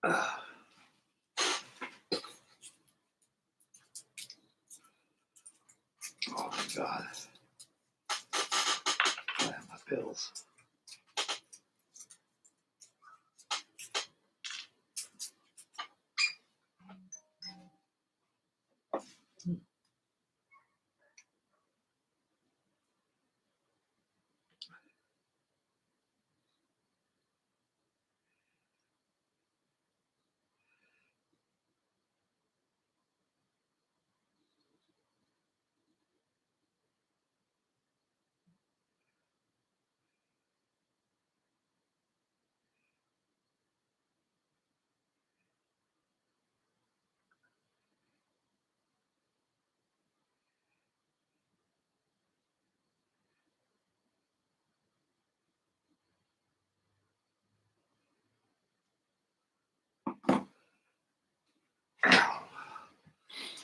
Oh my God. I have my pills.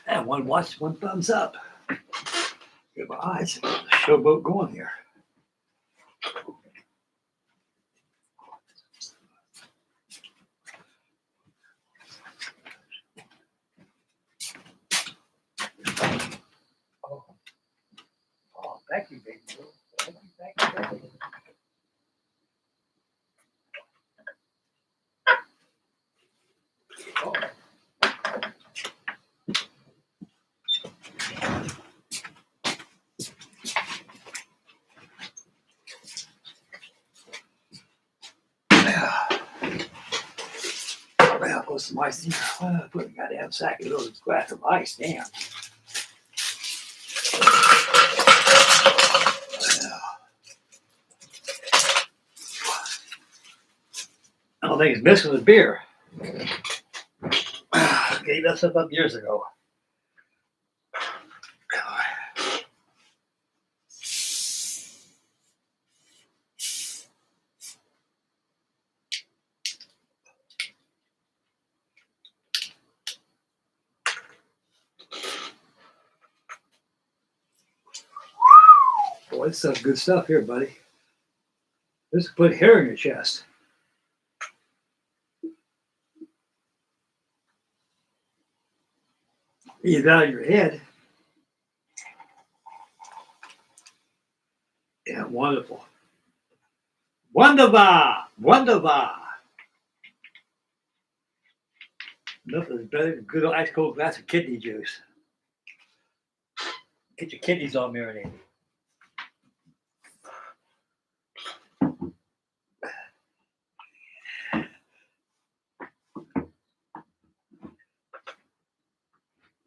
And one watch, one thumbs up. Get my eyes. Showboat going here. Oh, thank you, baby. Thank you. Oh. Well, put some ice in there. Put a goddamn sack of those glass of ice. Damn. I don't think he's missing his beer. Gave that stuff up years ago. Boy, this stuff's good stuff here, buddy. This will put hair in your chest. Either out of your head. Yeah, wonderful. Wonderful! Wonderful! Nothing's better than a good ice cold glass of kidney juice. Get your kidneys all marinated.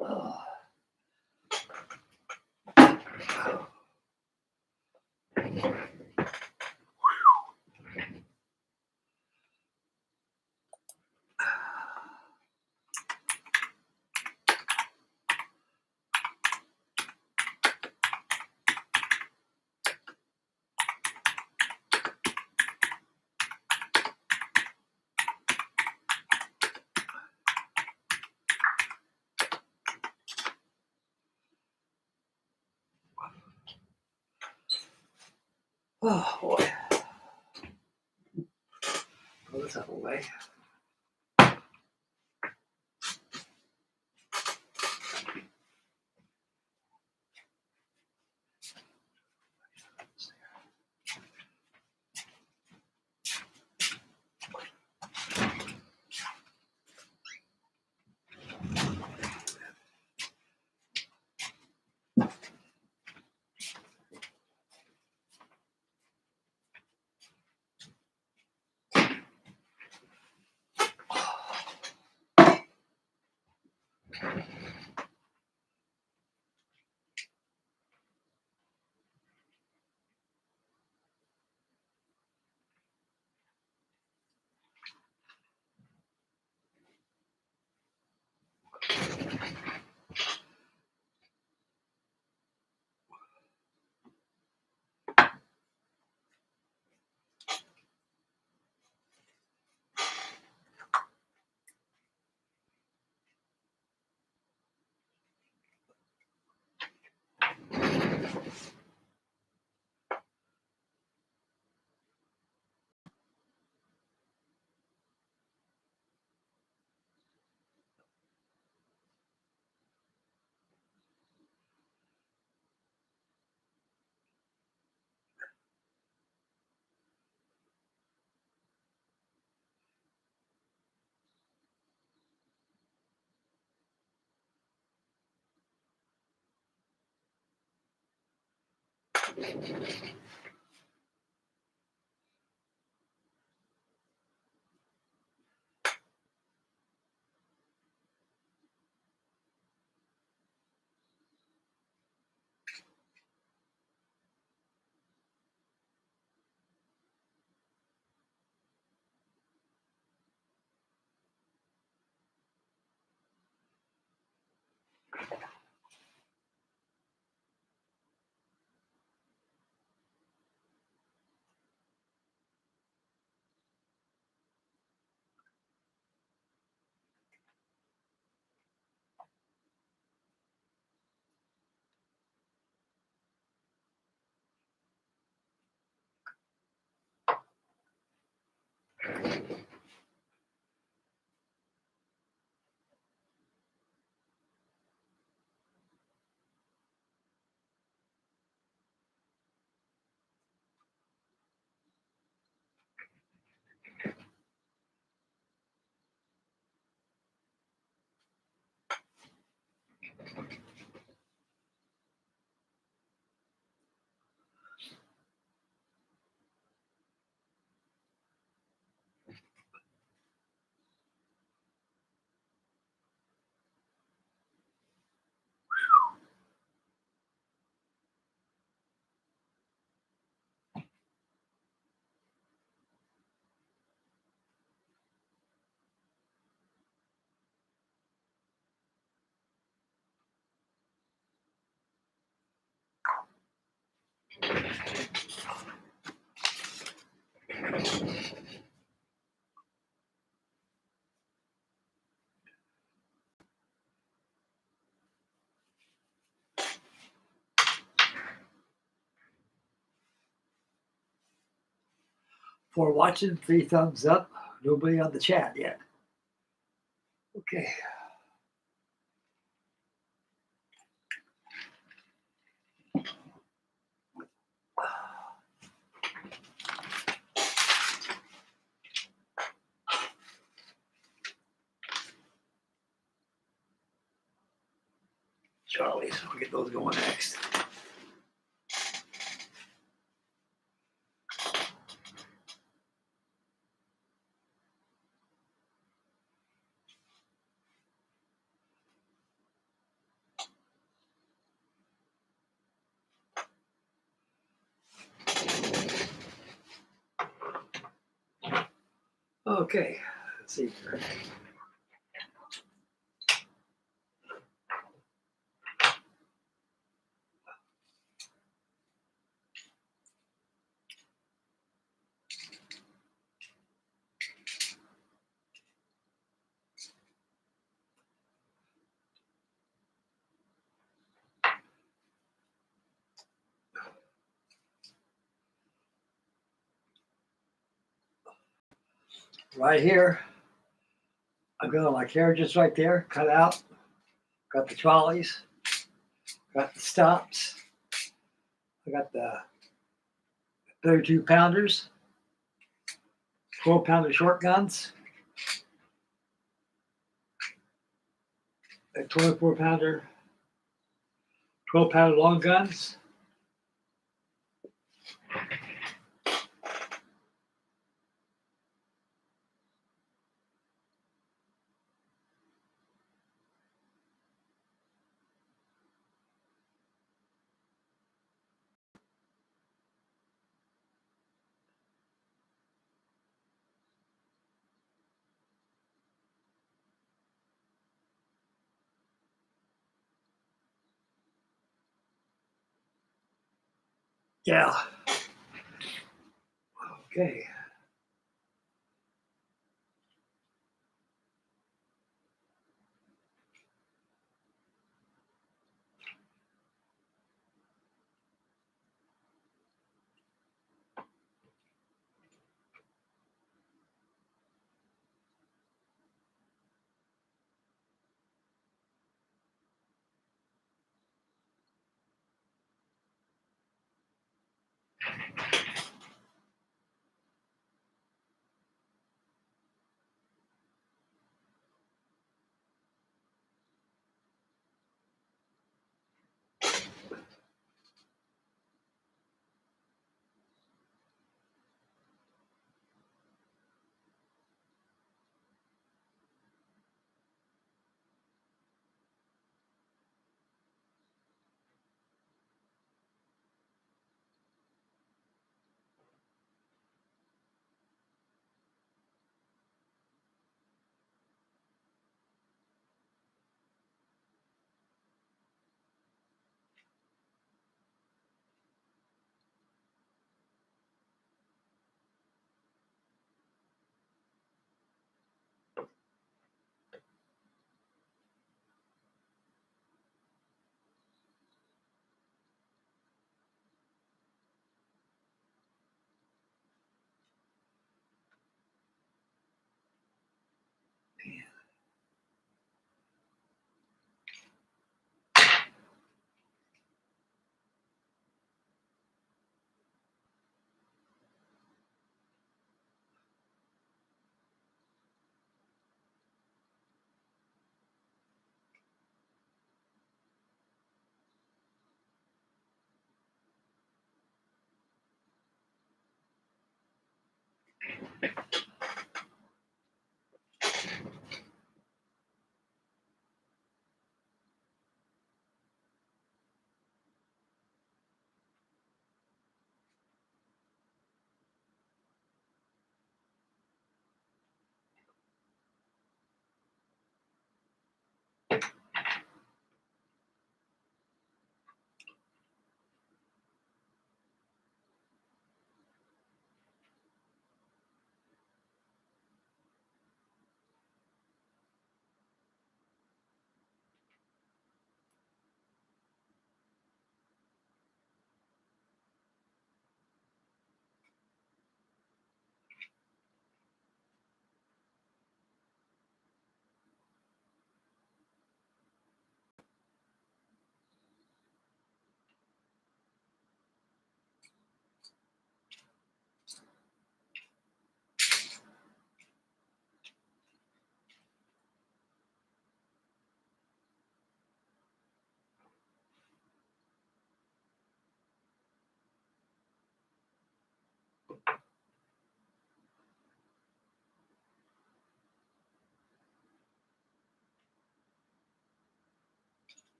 Oh. Oh boy. Throw this out of the way. For watching, 3 thumbs up. Nobody on the chat yet. Okay. Charlie's, we'll get those going next. Okay, let's see here. Right here, I've got all my carriages right there, cut out. Got the trolleys, got the stops. I got the 32 pounders, 12-pounder short guns, a 24-pounder, 12-pounder long guns. Yeah. Okay.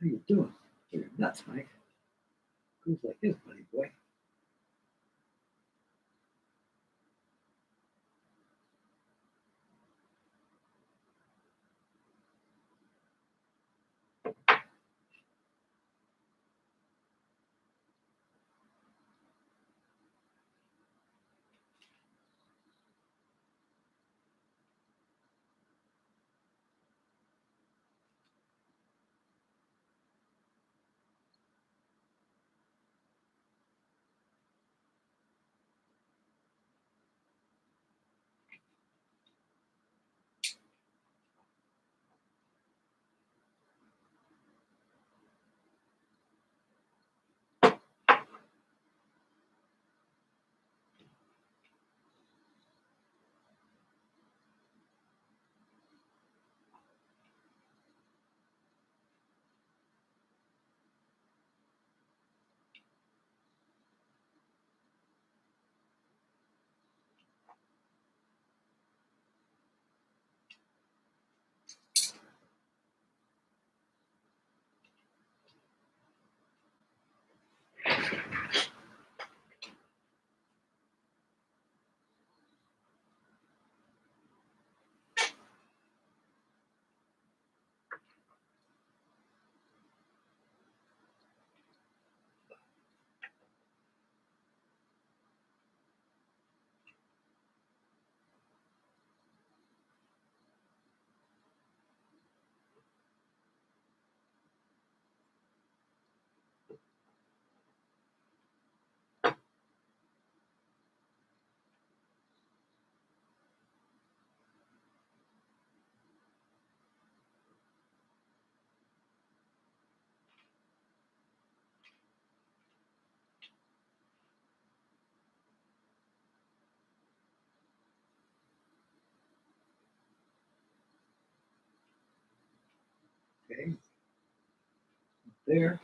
How you doing? You're nuts, Mike. Who's like this, buddy boy? Okay, there.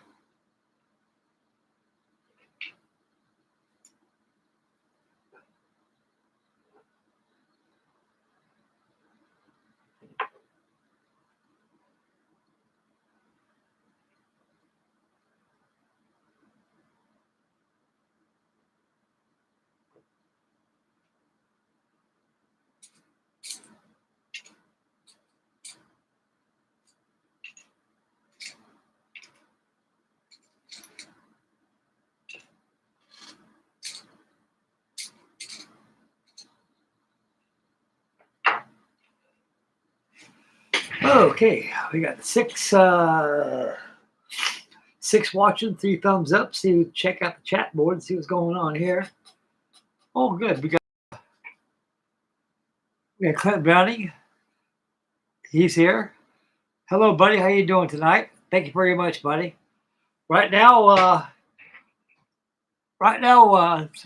Okay, we got six watching, 3 thumbs up. Check out the chat board, see what's going on here. Oh, good. We got Clint Browning. He's here. Hello, buddy. How you doing tonight? Thank you very much, buddy. Right now,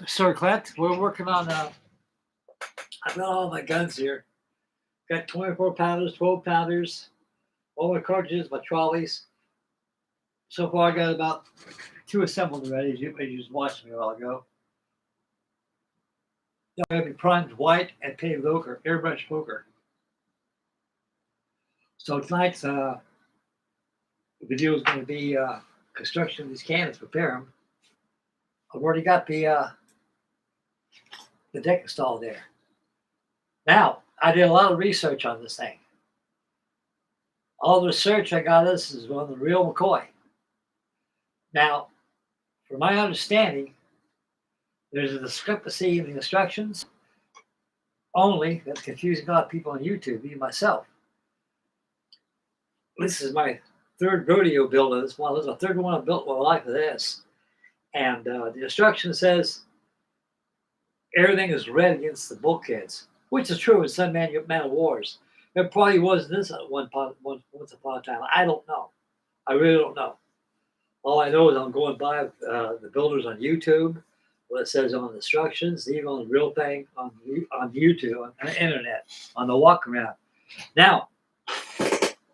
Sir Clint, we're working on. I've got all my guns here. Got 24 pounders, 12 pounders, all my cartridges, my trolleys. So far, I got about 2 assembled already, as you just watched me a while ago. I have primed white and painted ochre, airbrush ochre. So tonight's video is going to be construction of these cannons, prepare them. I've already got the deck installed there. Now, I did a lot of research on this thing. All the research I got this is on the real McCoy. Now, from my understanding, there's a discrepancy in the instructions only that's confusing a lot of people on YouTube, even myself. This is my third rodeo build of this one. This is the third one I've built in my life of this. And the instruction says everything is red against the bulkheads, which is true in some man of wars. It probably wasn't this once upon a time. I don't know. I really don't know. All I know is I'm going by the builders on YouTube, what it says on the instructions, even on the real thing on YouTube, on the internet, on the walk around. Now,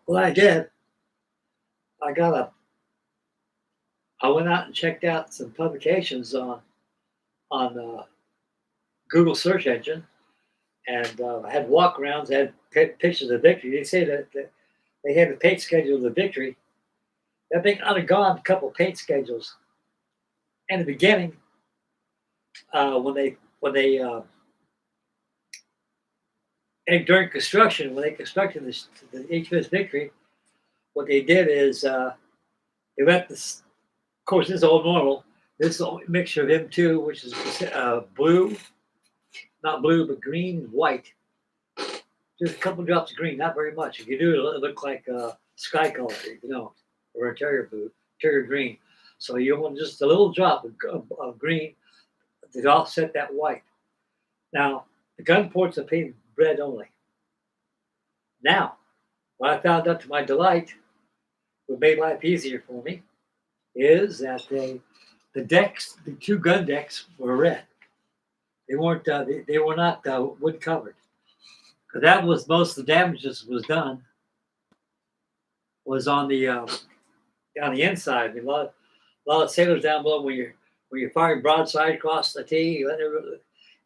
what I did, I went out and checked out some publications on Google search engine, and I had walk-arounds, had pictures of Victory. They say that they had the paint schedule of the Victory. That thing undergone a couple paint schedules. In the beginning, during construction, when they constructed the HMS Victory, what they did is they let this. Of course, this is all normal. This is a mixture of M2, which is blue, not blue, but green and white. Just a couple drops of green, not very much. If you do, it'll look like sky color, if you know, or interior blue, interior green. So you want just a little drop of green to offset that white. Now, the gun ports are painted red only. Now, what I found out to my delight, what made life easier for me, is that the decks, the 2 gun decks, were red. They weren't. They were not wood covered. Because that was most of the damages was done. Was on the inside. I mean, a lot of sailors down below when you're firing broadside across the T,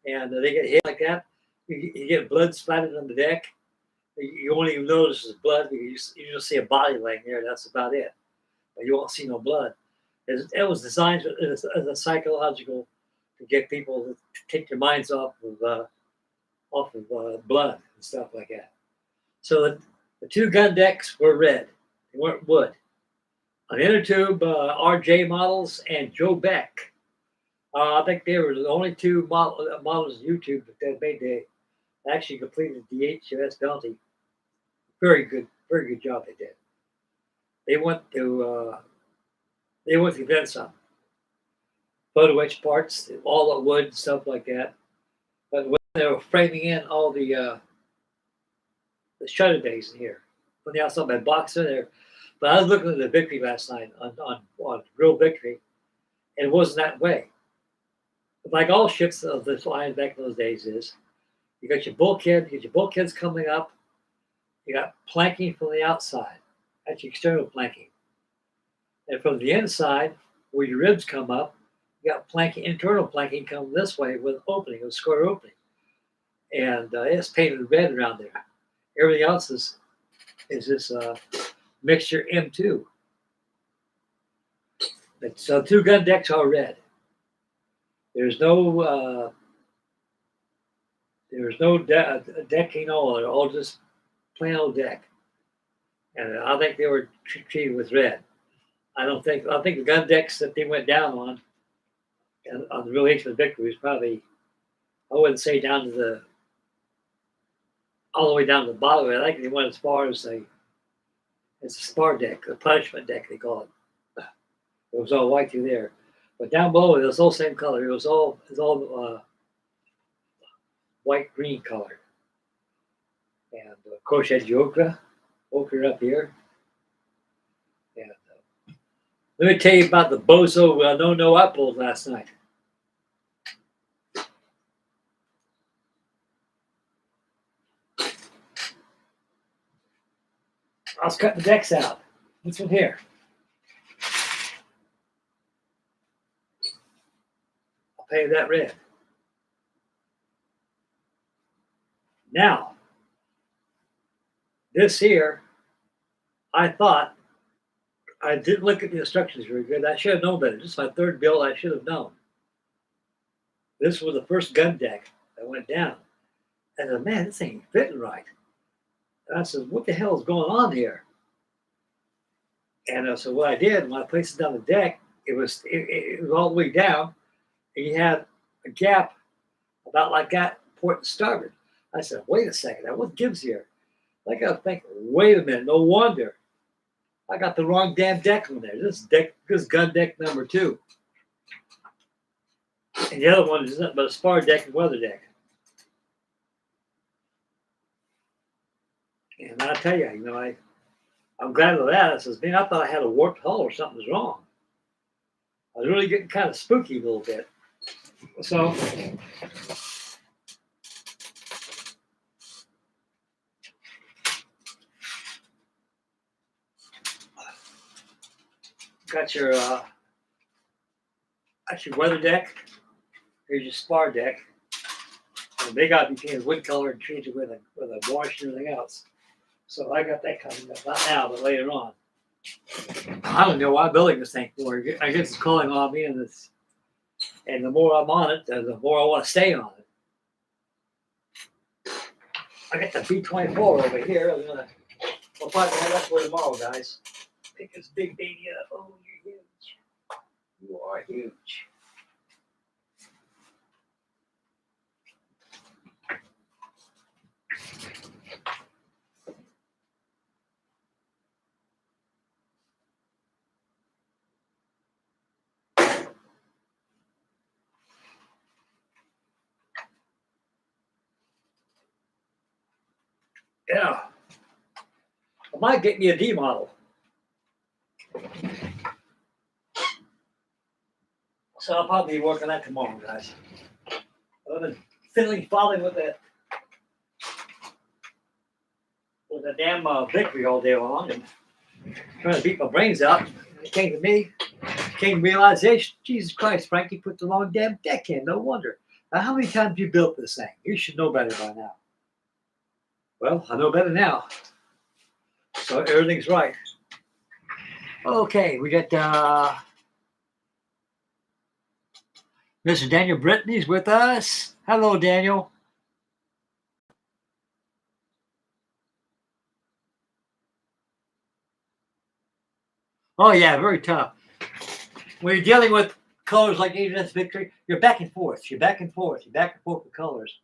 and they get hit like that, you get blood splattered on the deck. You won't even notice it's blood. You just see a body laying there. That's about it. But you won't see no blood. It was designed as a psychological to get people to take their minds off of blood and stuff like that. So the 2 gun decks were red. They weren't wood. On the inner tube, RJ Models and Joe Beck. I think they were the only 2 models on YouTube that they actually completed the HMS Bounty. Very good job they did. They went to invent something. Photo etch parts, all the wood and stuff like that. But when they were framing in all the shutter days in here, when they also had box in there. But I was looking at the Victory last night on Real Victory, and it wasn't that way. Like all ships of this line back in those days is, you got your bulkhead, you get your bulkheads coming up, you got planking from the outside. That's your external planking. And from the inside, where your ribs come up, you got planking, internal planking coming this way with an opening, a square opening. And it's painted red around there. Everything else is this mixture M2. So 2 gun decks are red. There's no decking all. They're all just plain old deck. And I think they were treated with red. I think the gun decks that they went down on the real HMS Victory was probably, I wouldn't say all the way down to the bottom of it. I think they went as far as a spar deck, the punishment deck they call it. It was all white through there, but down below it was all same color. It was all white green color, and of course you had your ochre up here. And let me tell you about the bozo no I pulled last night. I was cutting the decks out. This one here. painted that red. Now, this here, I thought, I didn't look at the instructions very good. I should have known better. This is my third build. I should have known. This was the first gun deck that went down. And I said, man, this ain't fitting right. And I said, what the hell is going on here? And so what I did, when I placed it down the deck, it was all the way down. And you had a gap about like that, port and starboard. I said, wait a second, now what gives here? I got to think, wait a minute, no wonder. I got the wrong damn deck on there. This gun deck number 2. And the other one is nothing but a spar deck and weather deck. And I tell you, I'm glad of that. I says, man, I thought I had a warped hull or something was wrong. I was really getting kind of spooky a little bit. So got your weather deck. Here's your spar deck. And they got to be painted wood color and treated with a wash and everything else. So I got that coming up, not now, but later on. I don't know why I'm building this thing for. I guess it's calling on me, and the more I'm on it, the more I want to stay on it. I got the B-24 over here. We'll probably head up for tomorrow, guys. Pick this big baby up. Oh, you're huge. You are huge. Yeah. I might get me a D model. So I'll probably be working on that tomorrow, guys. I've been fiddling with the damn Victory all day long and trying to beat my brains out. It came to realization, Jesus Christ, Frankie put the wrong damn deck in. No wonder. Now, how many times you built this thing? You should know better by now. Well, I know better now. So everything's right. Okay, we got Mr. Daniel Brittany's with us. Hello, Daniel. Oh, yeah, very tough. When you're dealing with colors like HMS Victory, you're back and forth. You're back and forth with colors.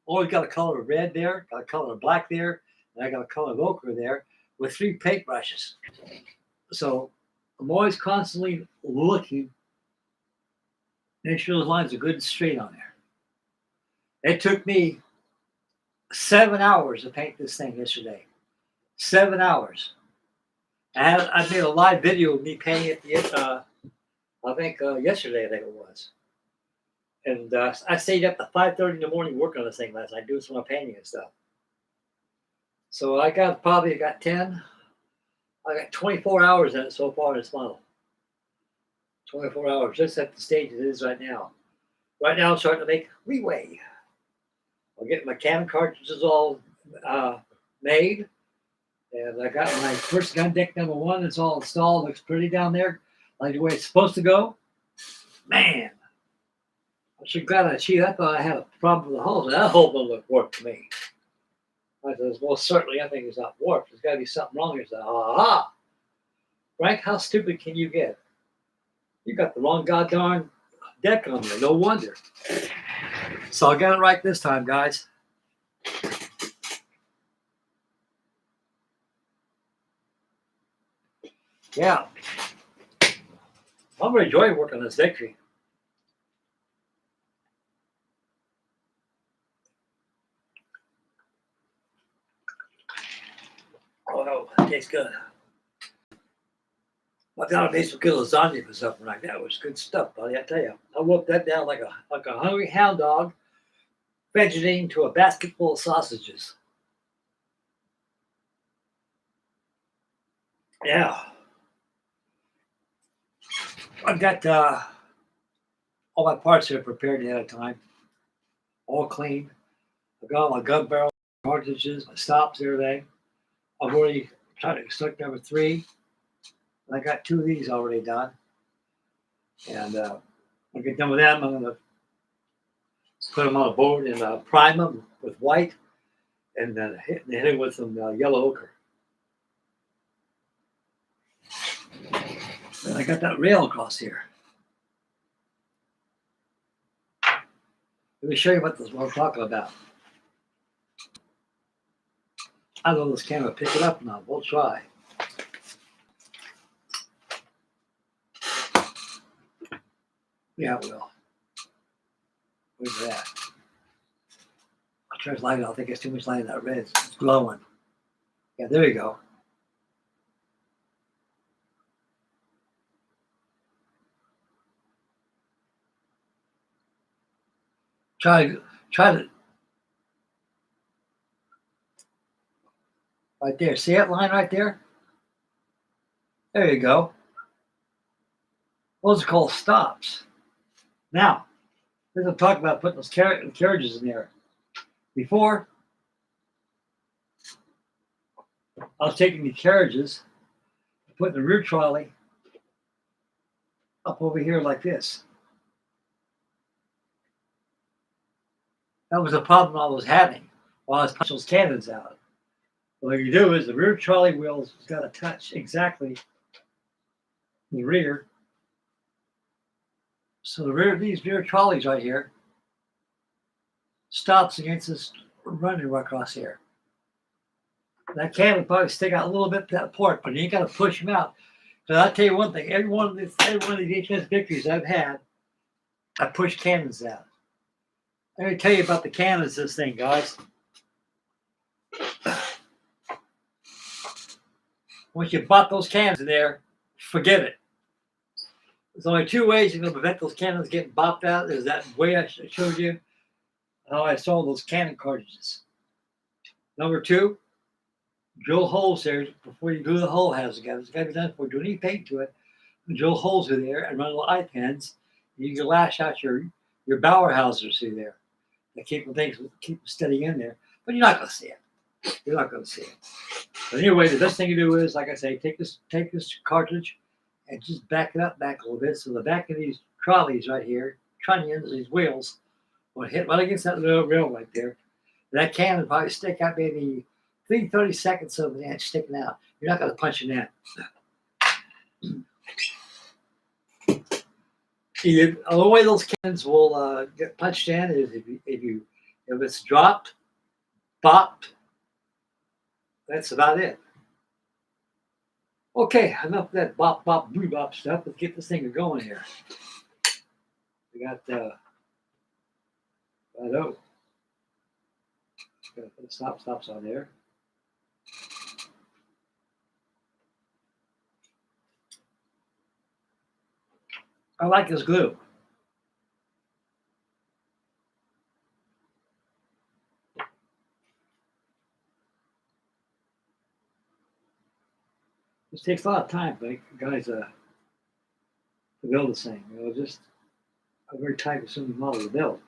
Always got a color of red there, got a color of black there, and I got a color of ochre there with 3 paint brushes. So I'm always constantly looking, make sure those lines are good and straight on there. It took me 7 hours to paint this thing yesterday. 7 hours. I made a live video of me painting it. I think yesterday. I think it was. And I stayed up to 5:30 in the morning working on this thing last night, doing some painting and stuff. So I got 10. I got 24 hours in it so far in this model. 24 hours, just at the stage it is right now. Right now I'm starting to make leeway. I'll get my cam cartridges all made. And I got my first gun deck number 1. It's all installed. Looks pretty down there. Like the way it's supposed to go. Man. I'm so glad I achieved. I thought I had a problem with the hulls. That hull don't look warped to me. I said, well, certainly I think it's not warped. There's got to be something wrong here. I said, aha. Frank, how stupid can you get? You got the wrong goddamn deck on there. No wonder. So I got it right this time, guys. Yeah. I'm really enjoying working on this Victory. Oh, no, it tastes good. I got a base of good lasagna for something like that. It was good stuff, buddy. I tell you, I wolfed that down like a hungry hound dog, fidgeting to a basket full of sausages. Yeah. I got all my parts are prepared ahead of time, all clean. I've got all my gun barrels, cartridges, my stops, everything. I've already tried to select number 3. And I got 2 of these already done. And when I get done with them, I'm going to put them on a board and prime them with white, and then hit it with some yellow ochre. And I got that rail across here. Let me show you what I'm talking about. I don't know this camera pick it up now. We'll try. Yeah, it will. Where's that? I'll try to light it. I think it's too much light in that red. It's glowing. Yeah, there you go. Try to right there. See that line right there? There you go. Those are called stops. Now, this is talking about putting those carriages in there. Before, I was taking the carriages, putting the rear trolley up over here like this. That was the problem I was having while I was punching those cannons out. What you do is the rear trolley wheels got to touch exactly the rear. So these rear trolleys right here stops against this running right across here. That cannon probably stick out a little bit to that port, but you ain't got to push them out. Because I'll tell you one thing, every one of these HMS Victories I've had, I pushed cannons out. Let me tell you about the cannons this thing, guys. Once you bought those cannons in there, forget it. There's only 2 ways you're going to prevent those cannons getting bopped out. There's that way I showed you how I saw those cannon cartridges. Number 2, drill holes there before you glue the hole housing together. It's got to be done before you do any paint to it. Drill holes in there and run little eye pins. You can lash out your Bauer housers through there. They keep them steady in there, but you're not going to see it. You're not going to see it. But anyway, the best thing to do is, like I say, take this cartridge and just back it up back a little bit. So the back of these trolleys right here, trunnions, these wheels, will hit right against that little rail right there. That can will probably stick out maybe 30 seconds of an inch sticking out. You're not going to punch in that. The only way those cannons will get punched in is if it's dropped, bopped. That's about it. Okay, enough of that bop, bop, boo, bop stuff. Let's get this thing going here. We got, gotta put the stops on there. I like this glue. This takes a lot of time, but guys, to build this thing. Just a very time-consuming model to build.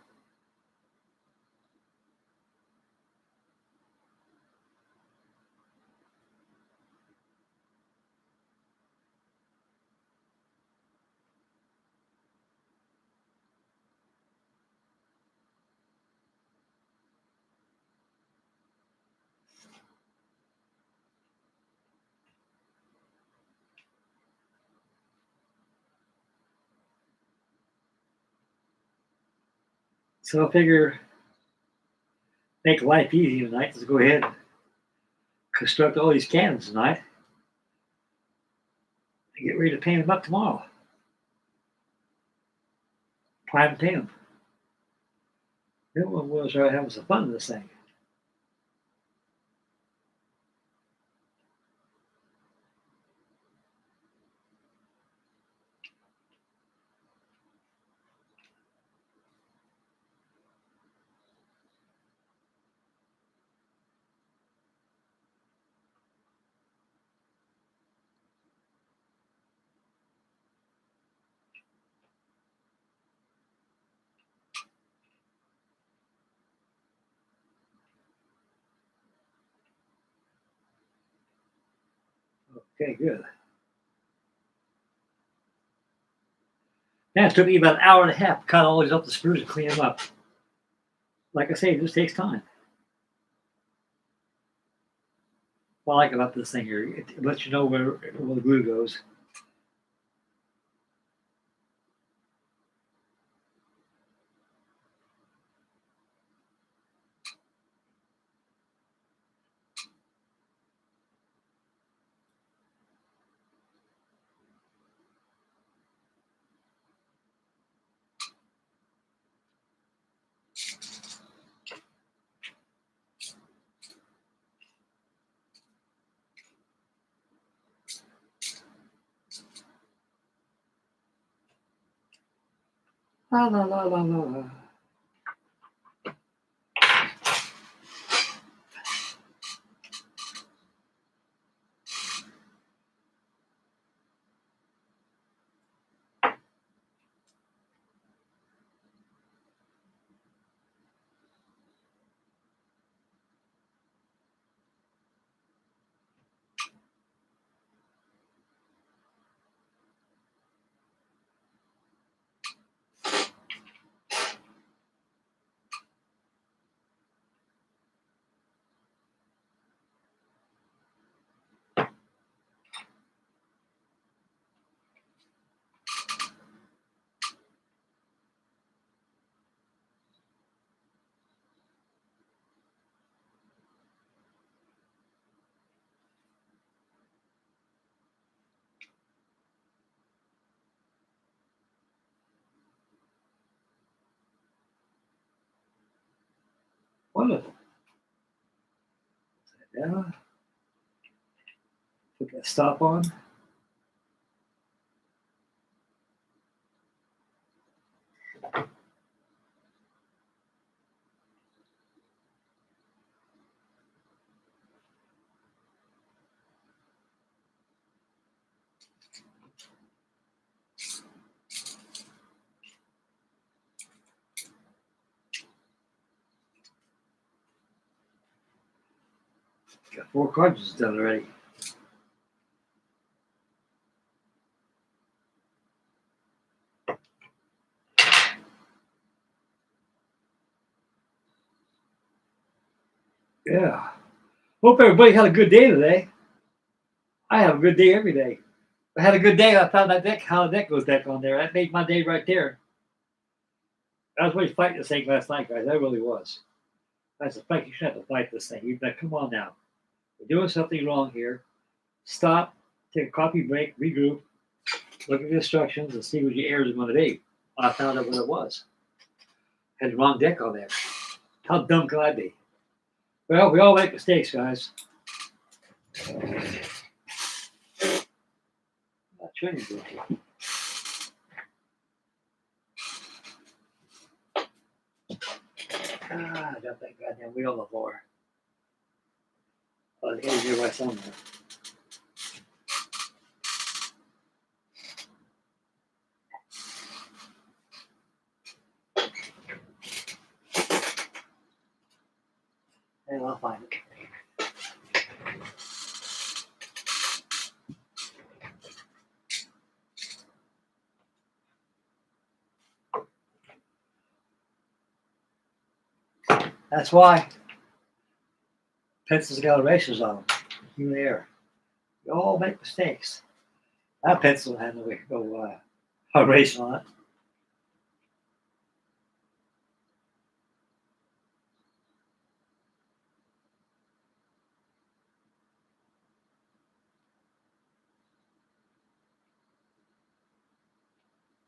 So I figure, make life easy tonight. Let's go ahead and construct all these cannons tonight and get ready to paint them up tomorrow. Prime and paint them. Then we'll start having some fun with this thing. Okay, good. Now it took me about an hour and a half to cut all these up the screws and clean them up. Like I say, it just takes time. What I like about this thing here, it lets you know where the glue goes. La la la la la. Wonderful. Yeah. Put that stop on. Got 4 cartridges done already. Yeah. Hope everybody had a good day today. I have a good day every day. I had a good day. I found that deck, how the deck goes back on there. That made my day right there. I was really fighting this thing last night, guys. I really was. I said, Frank, you shouldn't have to fight this thing. You've got, come on now. We're doing something wrong here. Stop, take a coffee break, regroup, look at the instructions, and see what your errors are going to be. I found out what it was. Had the wrong deck on there. How dumb can I be? Well, we all make mistakes, guys. Not training good. I got that goddamn wheel on the floor. Oh, it's here by somewhere. And I'll find it. That's why pencils got erasers on them. Human error. You all make mistakes. That pencil had no eraser on it.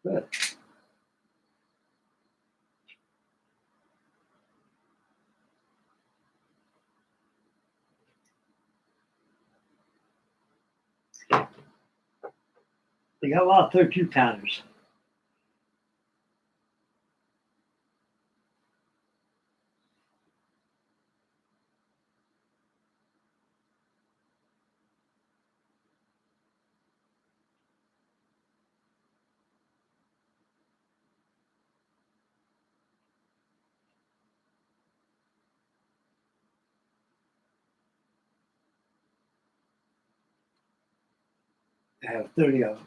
Good. They got a lot of 32 pounders. I have 30 of them.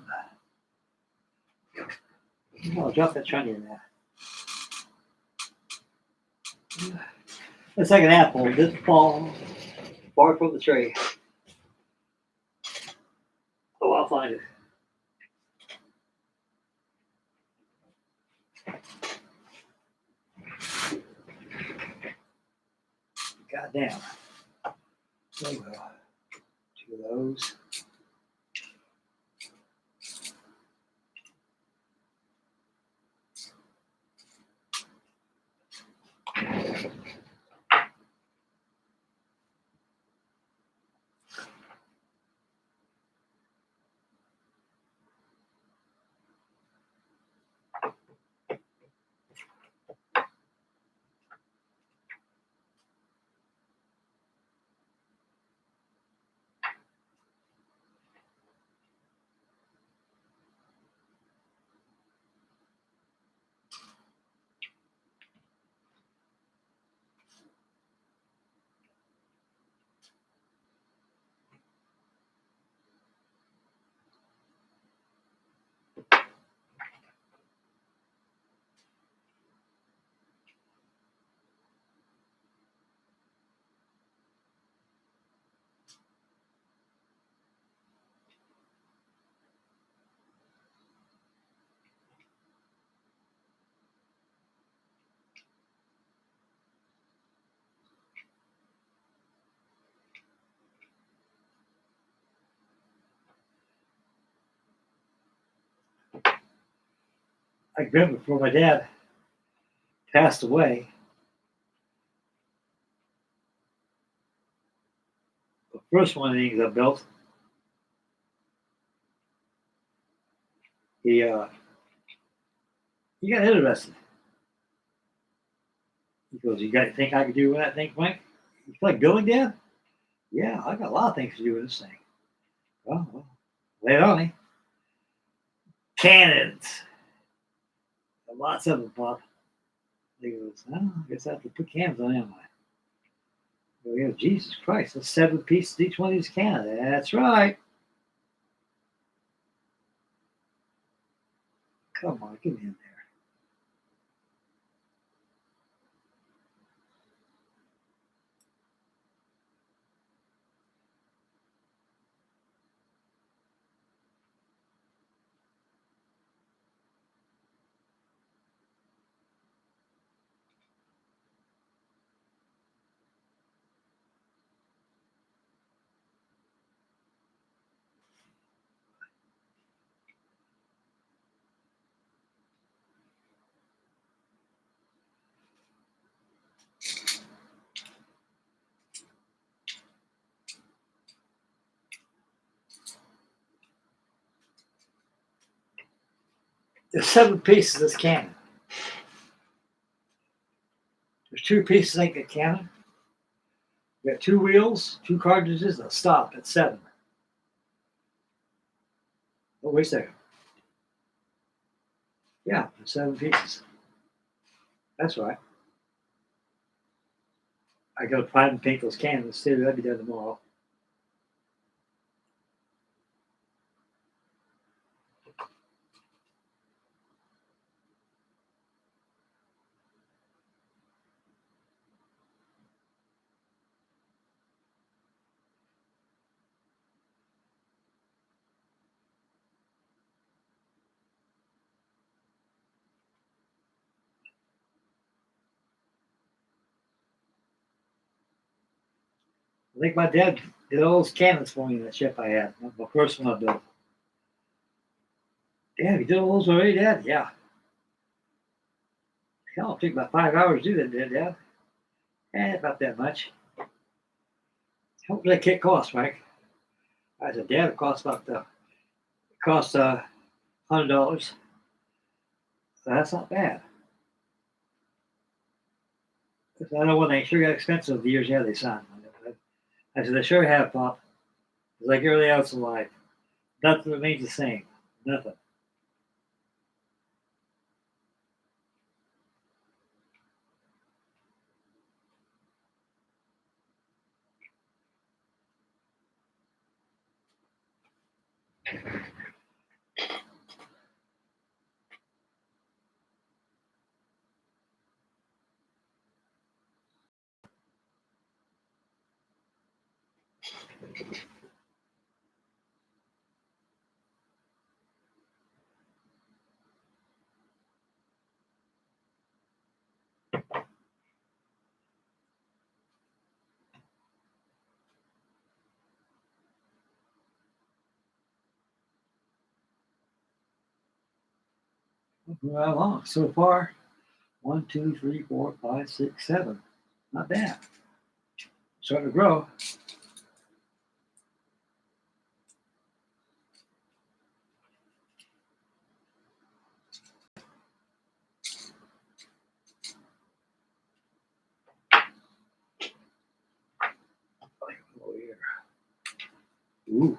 I'll drop that trunny in there. It's like an apple. This fall, far from the tree. Oh, I'll find it. Goddamn. There we go. 2 of those. I grew up before my dad passed away. The first one of the things I built, he got interested. He goes, "You got think I could do that thing, Frank? You feel like building, Dad?" "Yeah, I got a lot of things to do with this thing." Well, lay it on me. Cannons. Lots of them, Pop. He goes, "Oh, I guess I have to put cannons on, am I?" Oh, yeah, Jesus Christ, that's 7 pieces each one of these cannons. That's right. Come on, get me in there. There's 7 pieces of this cannon. There's 2 pieces like a cannon. We got 2 wheels, 2 cartridges, and a stop at 7. Oh, wait a second. Yeah, there's 7 pieces. That's right. I gotta prime and paint those cannons too. That'll be done tomorrow. I think my dad did all those cannons for me in that ship I had. The first one I built. Dad, you did all those already, Dad? Yeah. Hell, it took about 5 hours to do that, did Dad? About that much. How much did that kit cost, Mike? I said, Dad, it cost $100. So that's not bad. I know when they sure got expensive the years they signed. I said, they sure have, Pop. It's like everything else in life. Nothing remains the same. Nothing. Right along. So far, 1, 2, 3, 4, 5, 6, 7. Not bad. Starting to grow. Oh, here. Ooh.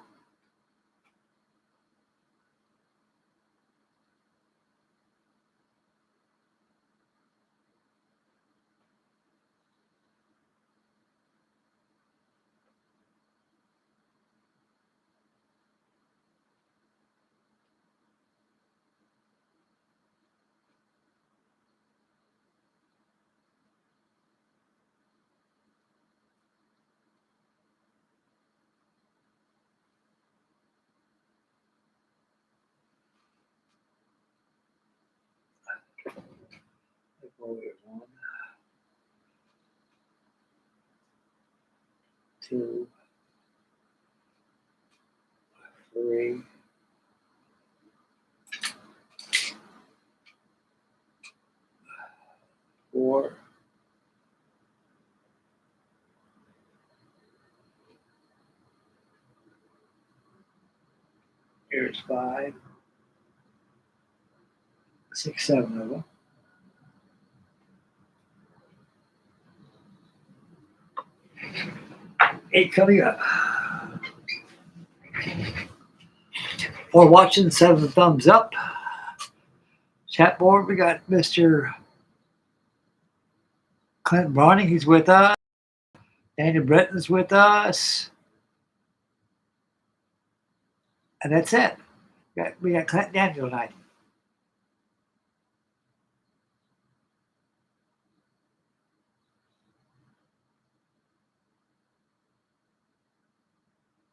Oh, here. 1, 2, 3, 4. Here's 5, 6, 7 of them. 8 coming up. 4 watching, 7 thumbs up. Chat board, we got Mr. Clint Browning, he's with us. Daniel Bretton's with us. And that's it. We got Clint Daniel tonight.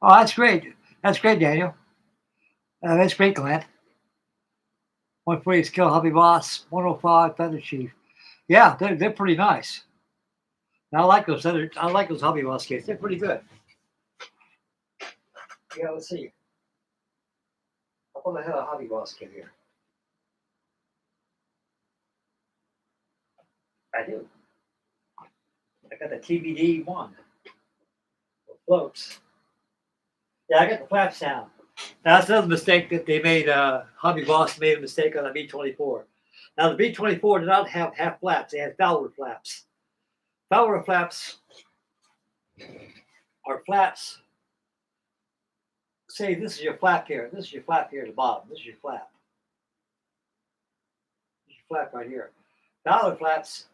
Oh, that's great. That's great, Daniel. That's great, Clint. 140 Skill Hobby Boss, 105 Feather Chief. Yeah, they're pretty nice. I like those Hobby Boss kits. They're pretty good. Yeah, let's see. I want to have a Hobby Boss kit here. I do. I got the TBD one. Floats. Yeah, I got the flaps down. That's another mistake that they made. Hobby Boss made a mistake on the B24. Now the B24 did not have half flaps; they had Fowler flaps. Fowler flaps are flaps. Say this is your flap here. This is your flap here at the bottom. This is your flap. This is your flap right here. Fowler flaps,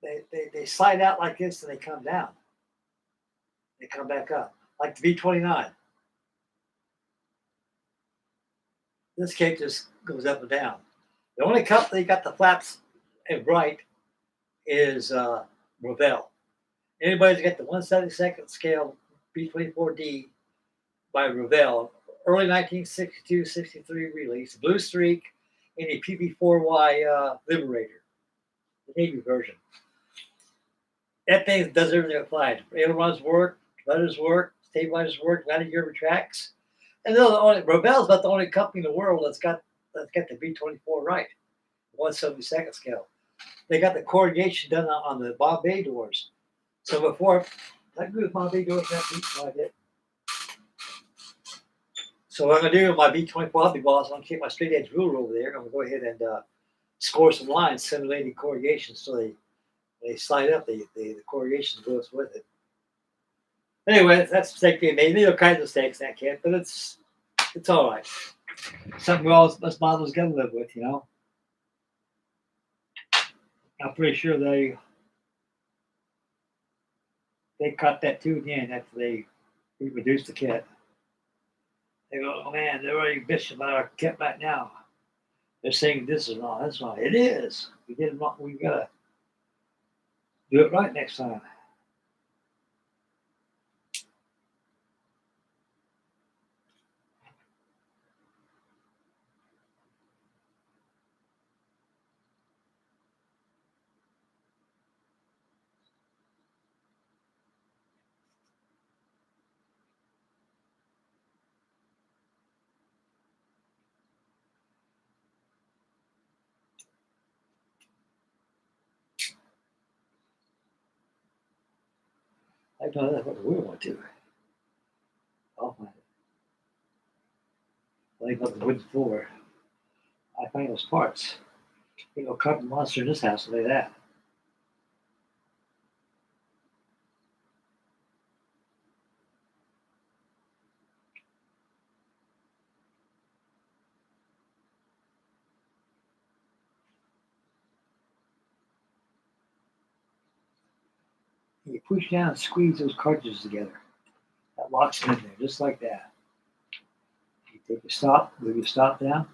they slide out like this and they come down. They come back up like the V29. This cake just goes up and down. The only company that got the flaps right is Revell. Anybody's got the 1/72 scale B24D by Revell, early 1962-63 release, Blue Streak, and a PB4Y Liberator, the Navy version. That thing does everything it flies. Ailerons work, rudders work, stabilizers work, landing gear retracts. And Revell's about the only company in the world that's got the B24 right, 1/72 scale. They got the corrugation done on the Bombay doors. So before I move Bombay doors that beat like it. So what I'm gonna do with my B24 Hobby Boss, I'm gonna keep my straight edge ruler over there. I'm gonna go ahead and score some lines simulating corrugation so they slide up, the corrugation goes with it. Anyway, that's a mistake being made. There are kinds of mistakes in that kit, but it's all right. Something us models gotta live with, you know. I'm pretty sure they cut that too again after they reproduced the kit. They go, oh man, they're already bitching about our kit right now. They're saying this is wrong, that's wrong. It is. We did it wrong. We gotta do it right next time. I know that's what we want to. I'll find it. Laying up the wooden floor. I find those parts. You know, carpet monster in this house, like that. And you push down and squeeze those cartridges together. That locks them in there, just like that. You take your stop, move your stop down.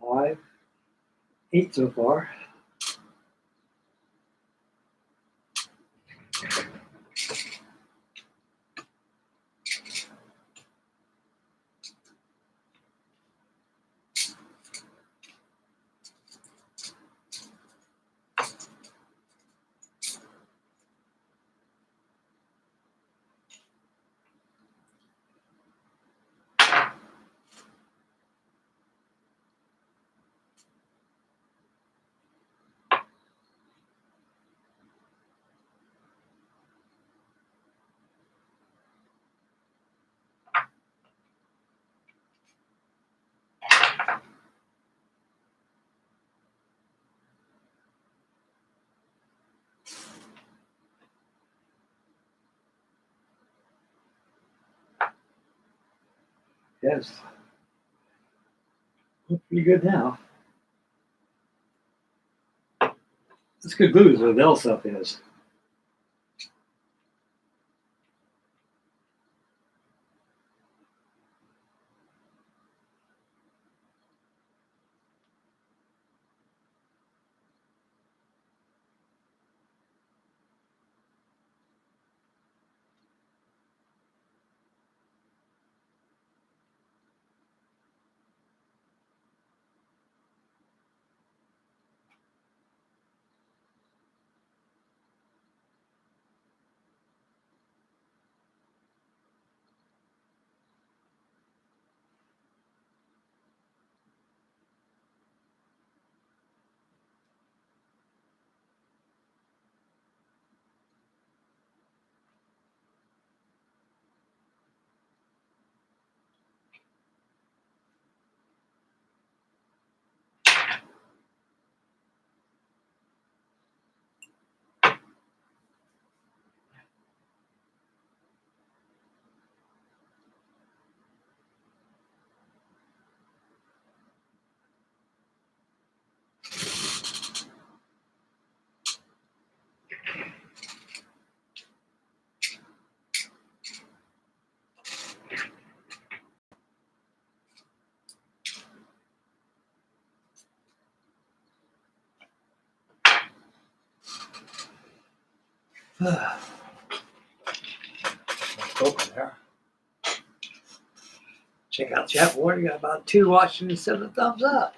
Five, 8 so far. Yes. Look pretty good now. That's good glue, is what Bell stuff is. Open there. Check out chat board. You got about 2 watching and 7 thumbs up.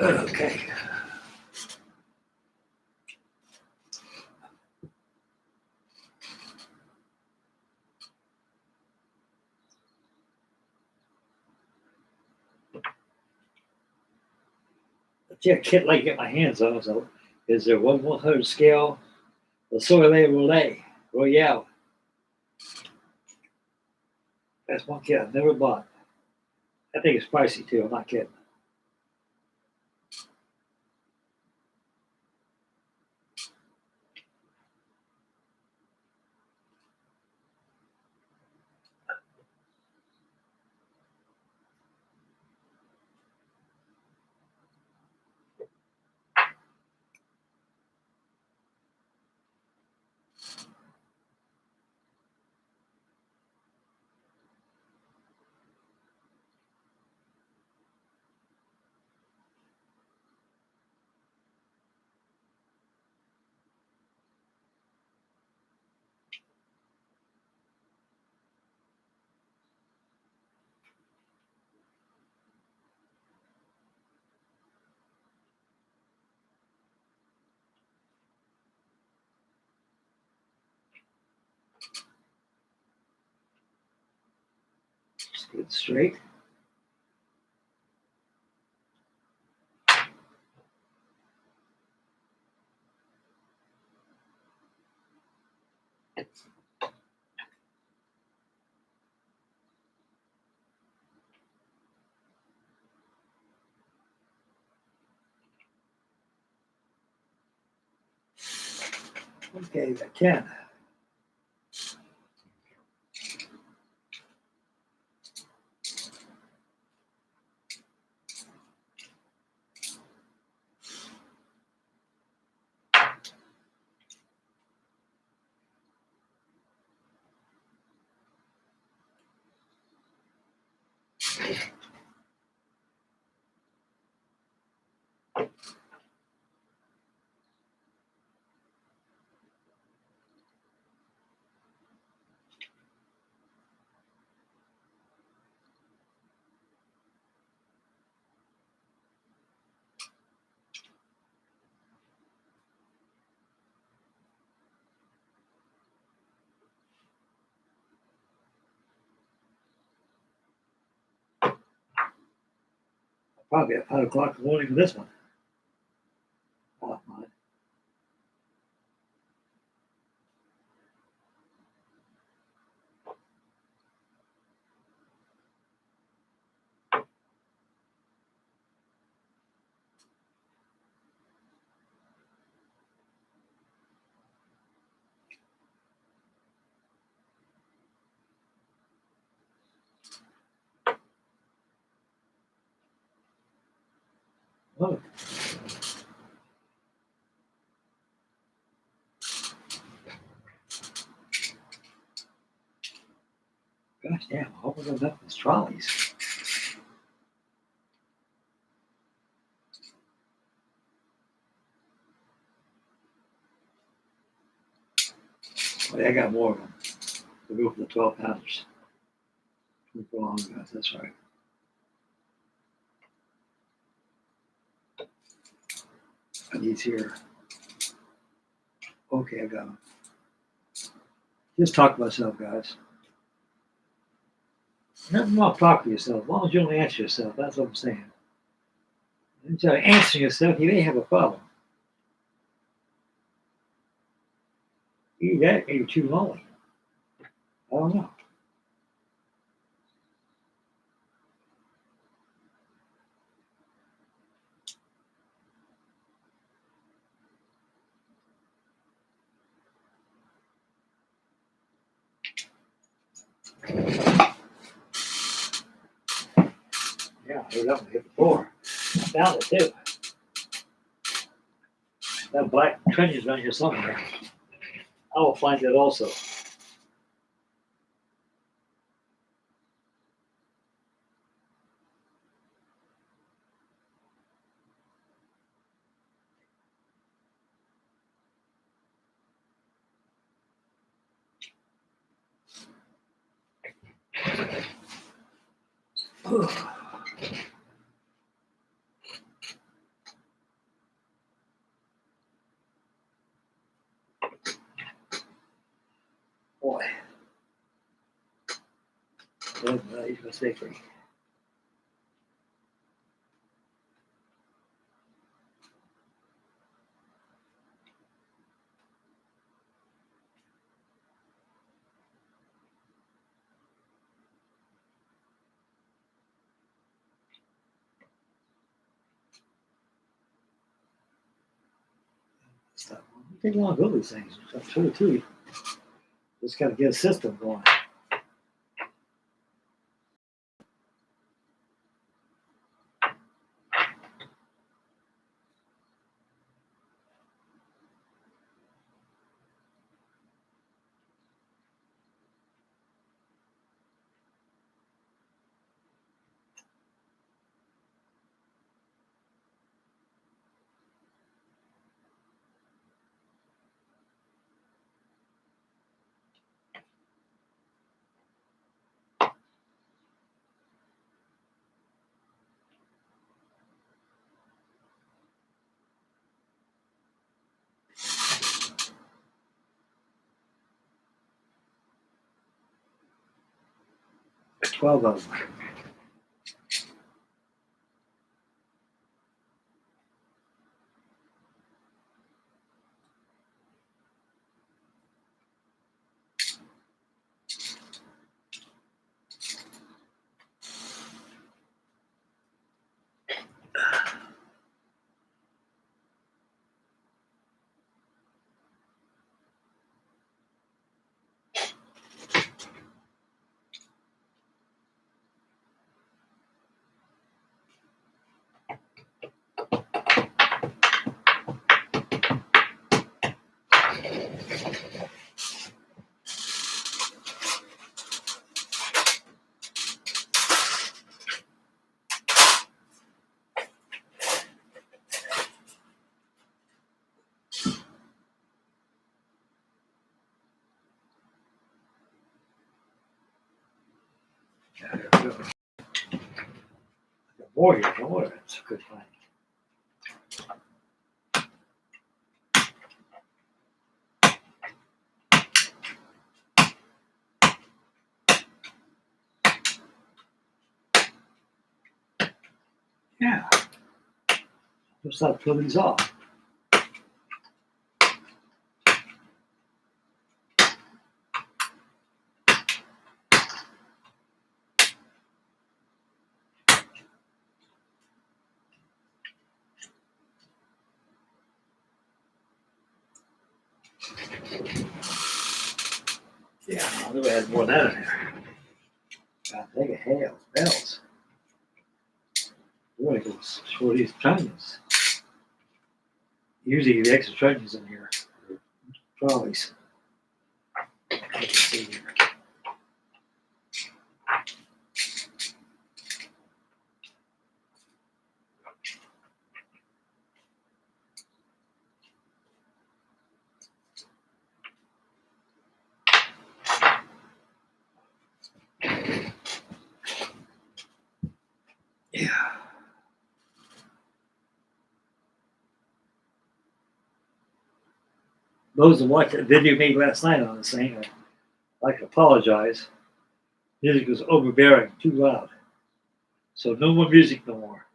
Okay. Yeah, I can't like get my hands on it. So, is there 1/100 scale? The Soleil Royale. That's one kit I've never bought. I think it's pricey too. I'm not kidding. Just get it straight. Okay, I can. Probably at 5 o'clock in the morning for this one. Oh, my. Oh. Gosh damn, I hope I got these trolleys. Oh, yeah, I got more of them. We'll go for the 12 pounders. 24 long guys, that's right. And these here. Okay, I got them. Just talk to myself, guys. Nothing wrong talk to yourself, as long as you don't answer yourself. That's what I'm saying. Instead of answering yourself, you may have a problem. Either that or you're too lonely. I don't know. Yeah, I heard that one hit the floor. I found it too. That black trench is around here somewhere. I will find it also. AHOY. HMS Victory. It take long to build these things. I'm sure too. Just got to get a system going. There's 12 of them. More here. More. That's a good find. Yeah. Just start pulling these off. Yeah, I knew I had more than that in there. God, take a hail, bells. We're gonna go for these trunnions. Usually the extra trunnions in here. Trolleys. Let's see here. Yeah. Those that watched that video made last night on this thing, I'd like to apologize. Music was overbearing, too loud. So no more music no more.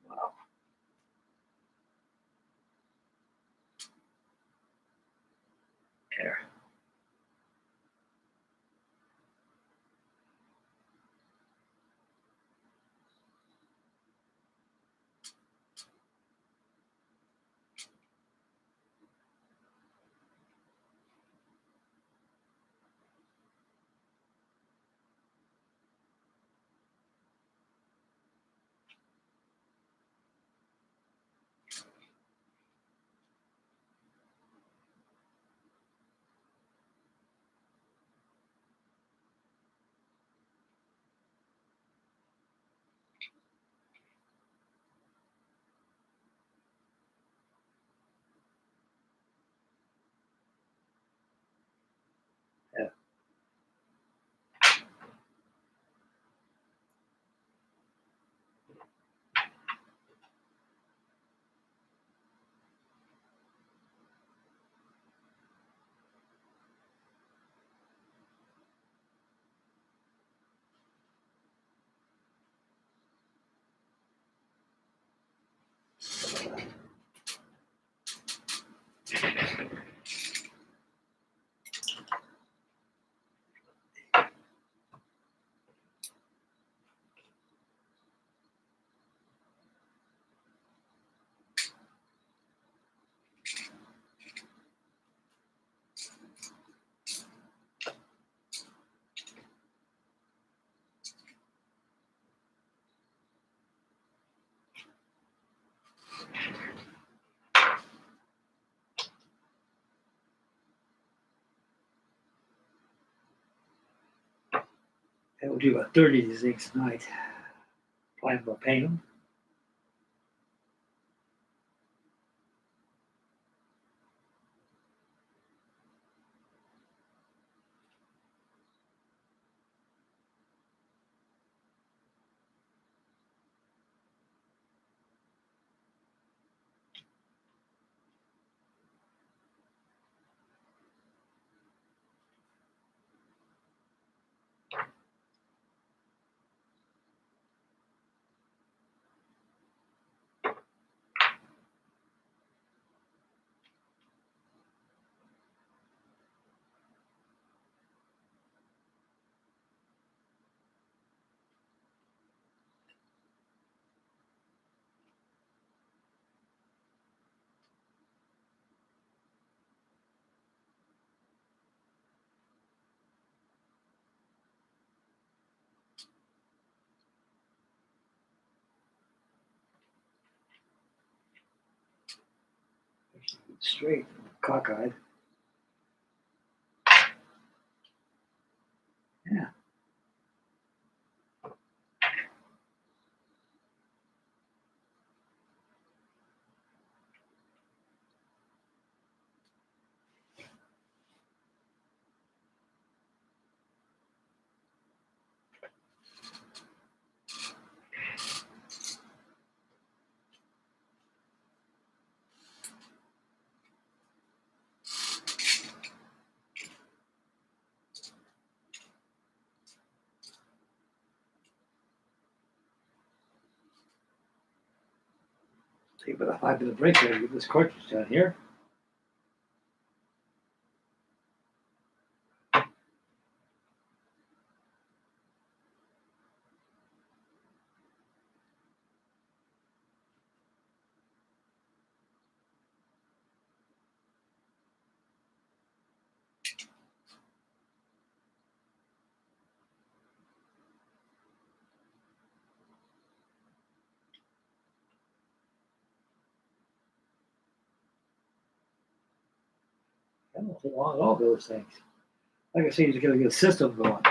Wow. There. And we'll do about 30 of these things tonight. Probably will paint them. Straight, cockeyed. Yeah. Take about a 5-minute break there to get this cartridge down here. That won't take long at all, those things. Like I say, you just gotta get a system going.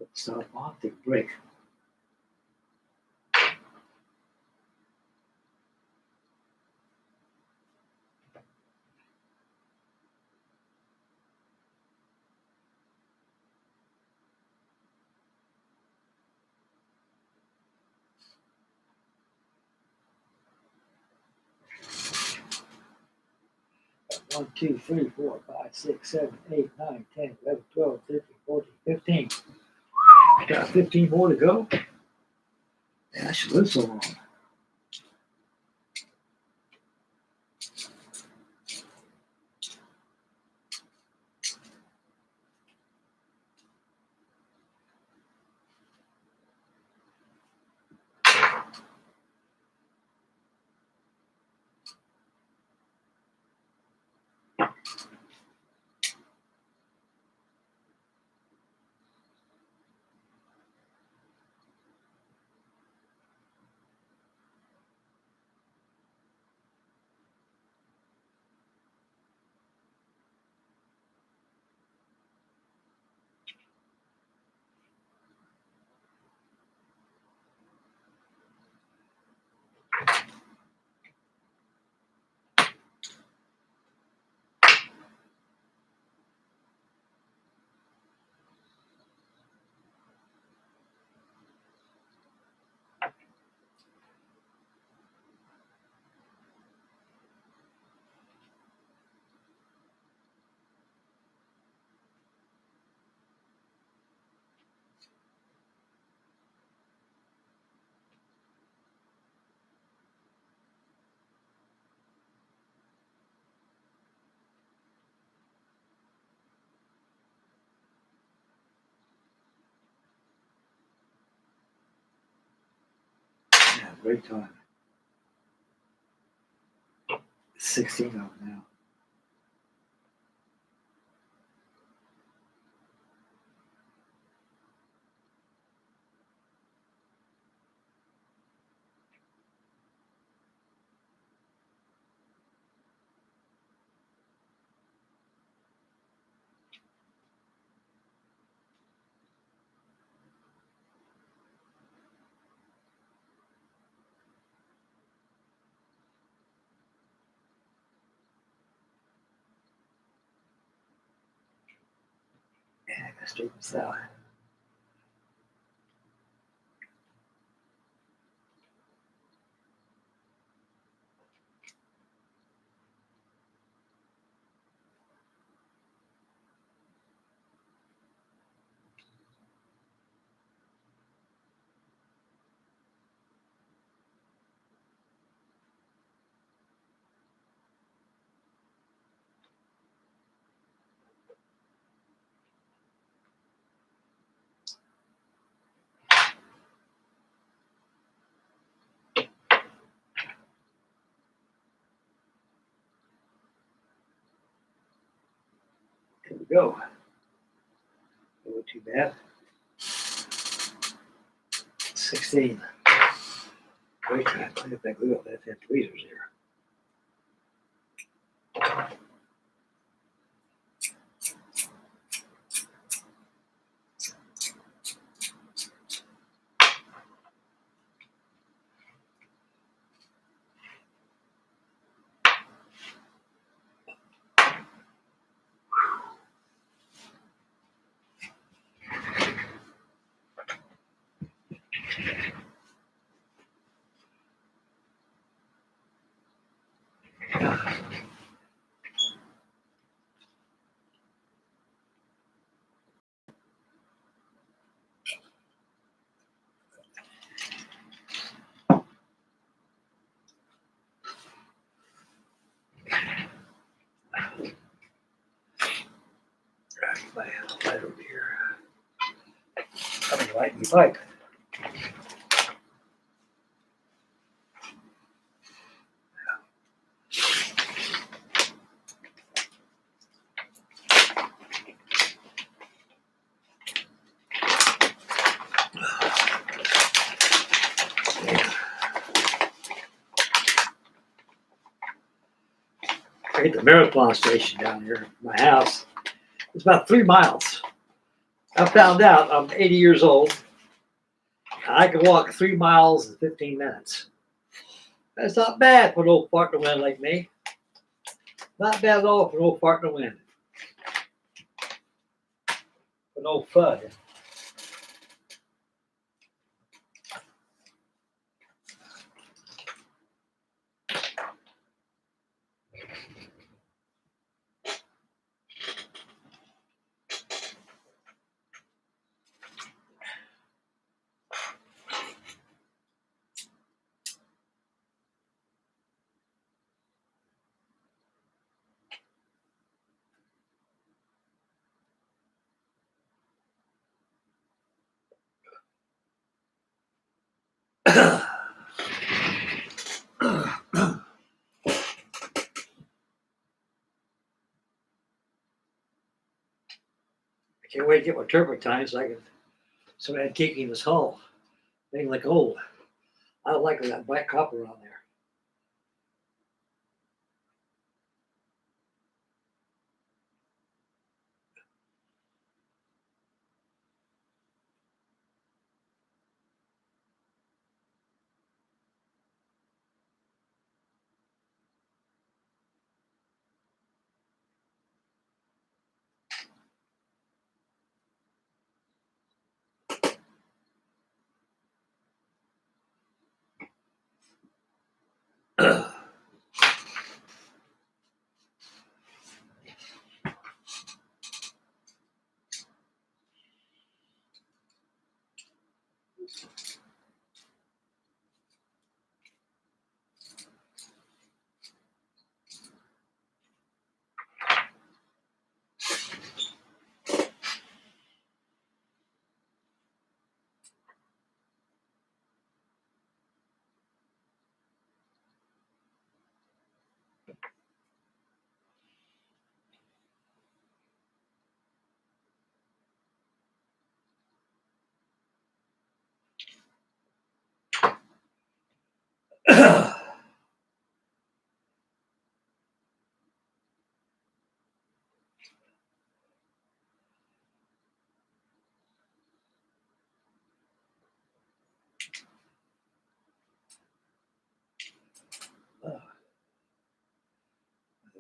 Put the stop on, take a break. One, 2, 3, 4, 5, 6, 7, 8, 9, 10, 11, 12, 13, 14, 15. Got 15 more to go. Man, I should live so long. great time. 16 of them now. Yeah, I gotta straighten this out. Here we go. Not too bad. 16. Great time. Look at that glue up. That's had tweezers here. My light over here. I'm gonna light me pipe. I hit the marathon station down here at my house. It's about 3 miles. I found out I'm 80 years old. I can walk 3 miles in 15 minutes. That's not bad for an old fart in the wind like me. Not bad at all for an old fart in the wind. An old fud. I can't wait to get my turpentine so I can so I can keep in this hull. Make it like old. I don't like that black copper on there. There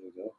we go.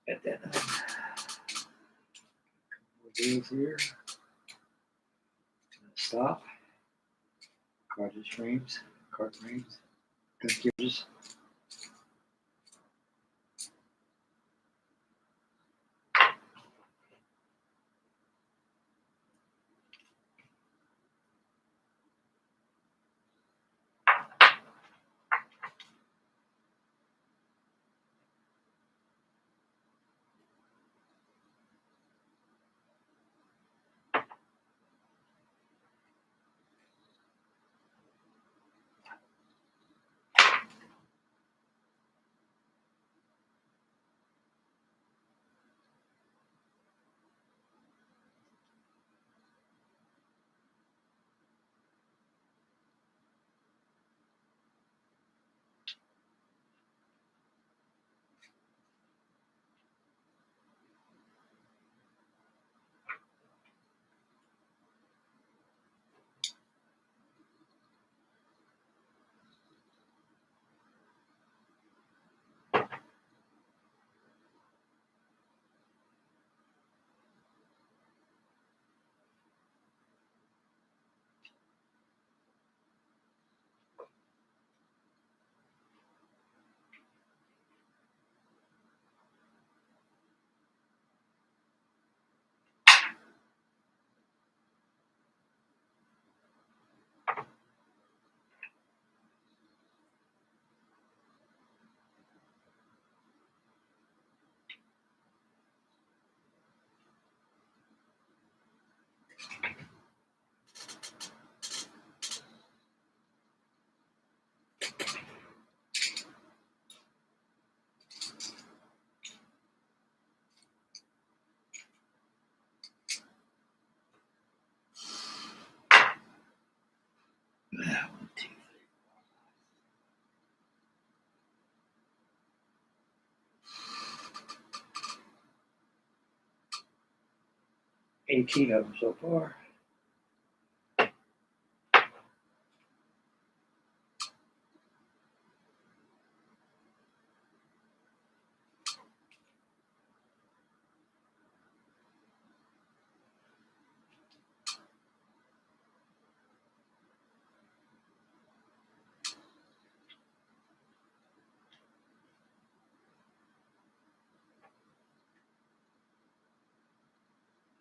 Got that. Wheels here. Stop. Cartridge frames. Cart frames. Computers. 18 of them so far.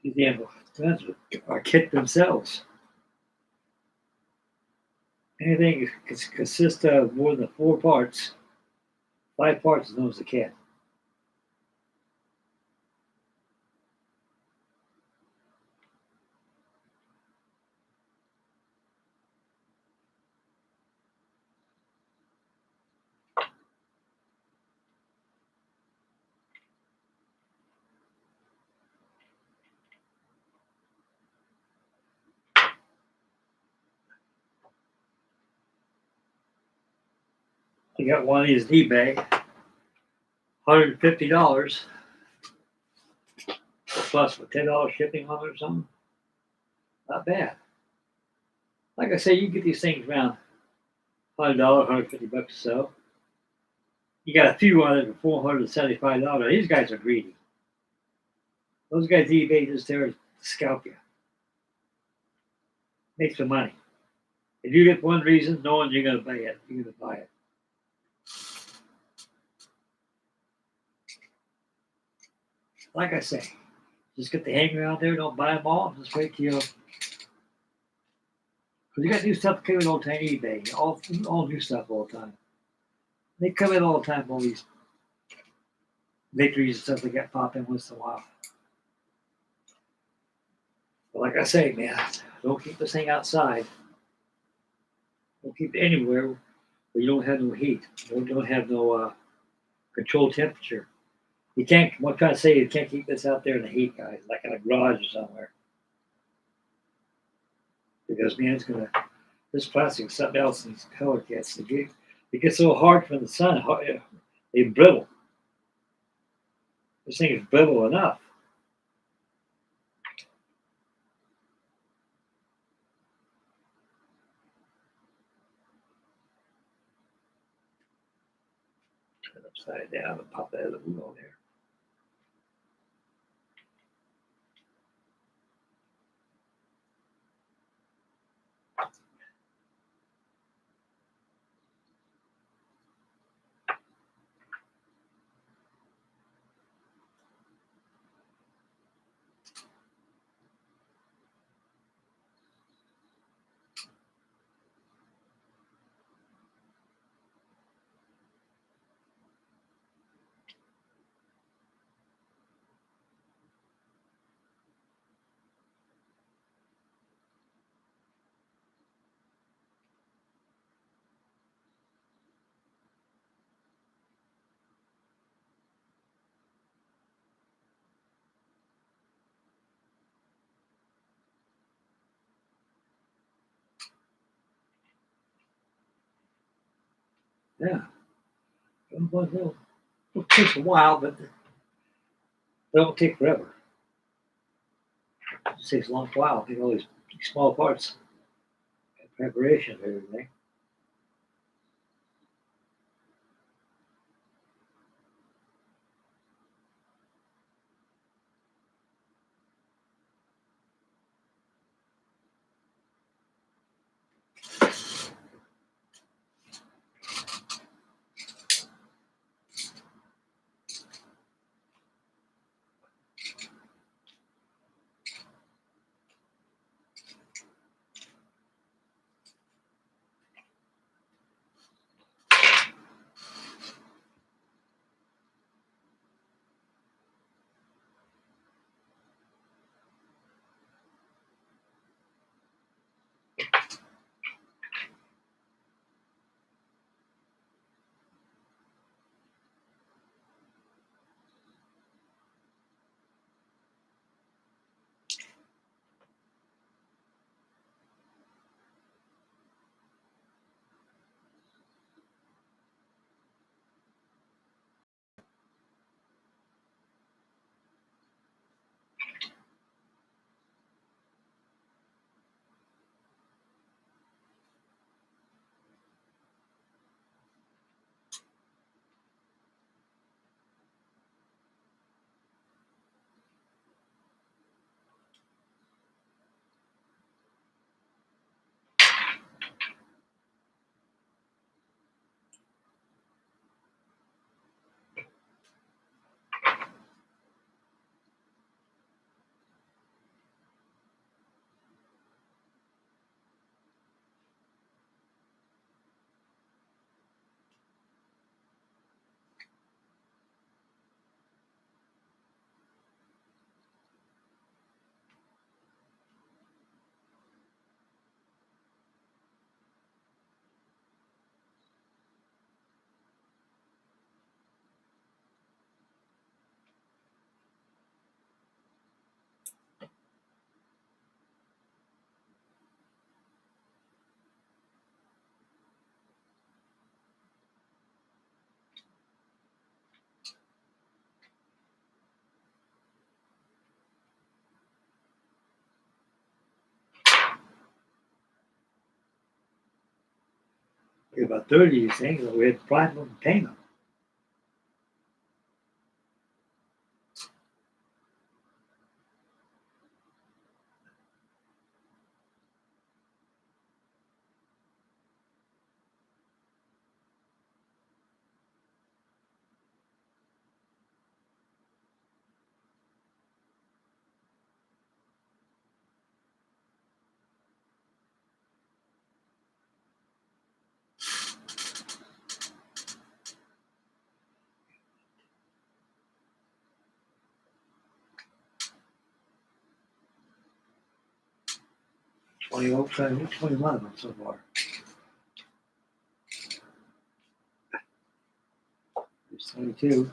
These animal guns are kit themselves. Anything consists of more than 4 parts, 5 parts is known as a kit. I got one of these eBay, $150 plus with $10 shipping on it or something. Not bad. Like I say, you get these things around $100, $150 or so. You got a few on it for $475. These guys are greedy. Those guys eBay just there to scalp you. Make some money. If you get one reason, knowing you're going to buy it, you're going to buy it. Like I say, just get the hanger out there. Don't buy them all. Just wait till because you got new stuff coming all the time. eBay, all new stuff all the time. They come in all the time. All these victories and stuff they got pop in once in a while. But like I say, man, don't keep this thing outside. Don't keep it anywhere where you don't have no heat. Don't have no controlled temperature. You can't. What I'm trying to say, you can't keep this out there in the heat, guys, like in a garage or somewhere. Because man, it's gonna. This plastic is something else in these color kits. It gets so hard from the sun. They brittle. This thing is brittle enough. Turn it upside down and pop that other blue on there. Yeah. It'll take a while, but it don't take forever. It takes a long while. Take all these small parts, preparation, and everything. We have about 30 of these things, but we had to prime them and paint them. Twenty 21 of them so far. There's 22.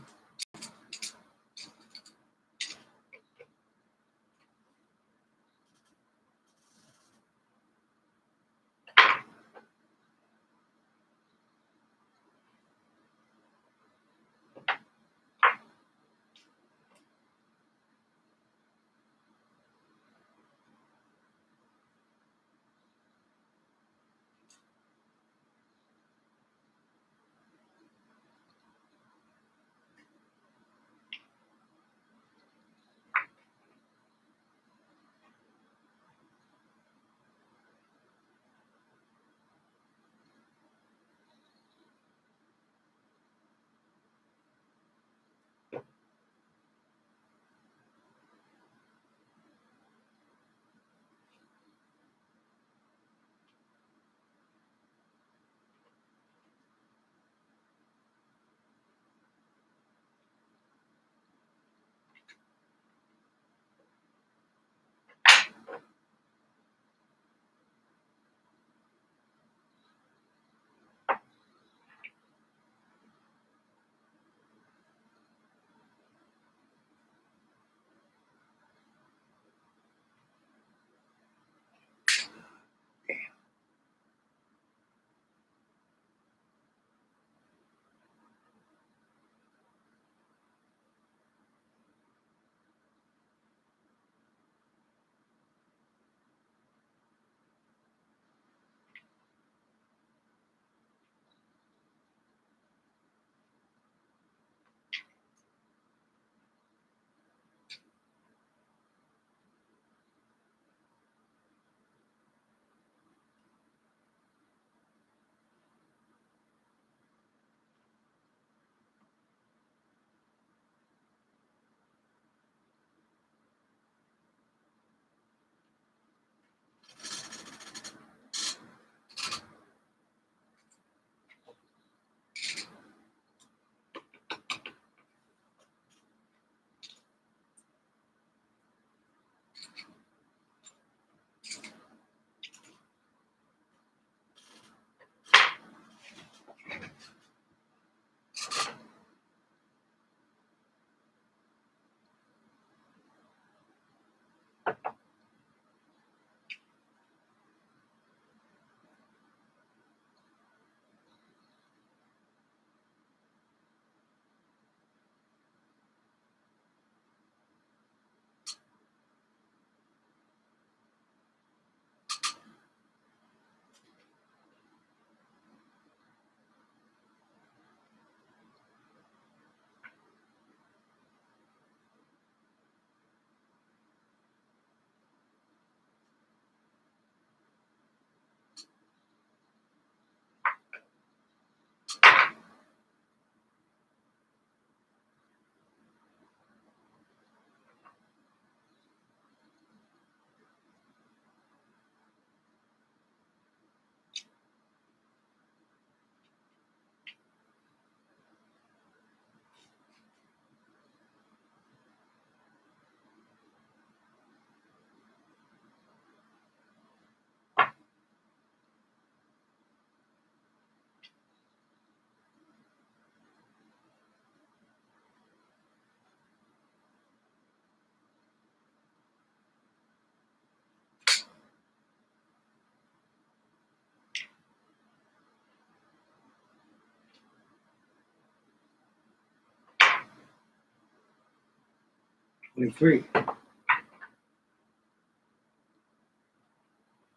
Three.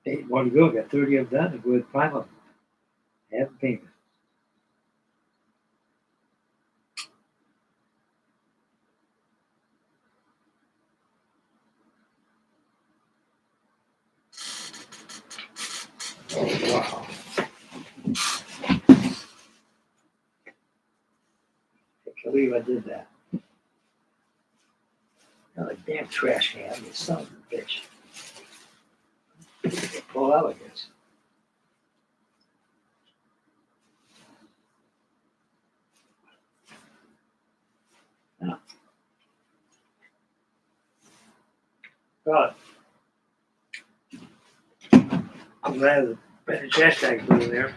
8 more to go. Got 30 of them done. And go ahead and prime them. payment. Oh, wow. I can't believe I did that. Oh, damn trash can, you son of a bitch. Pull out, I guess. No. God. I'm glad the trash tag was in there.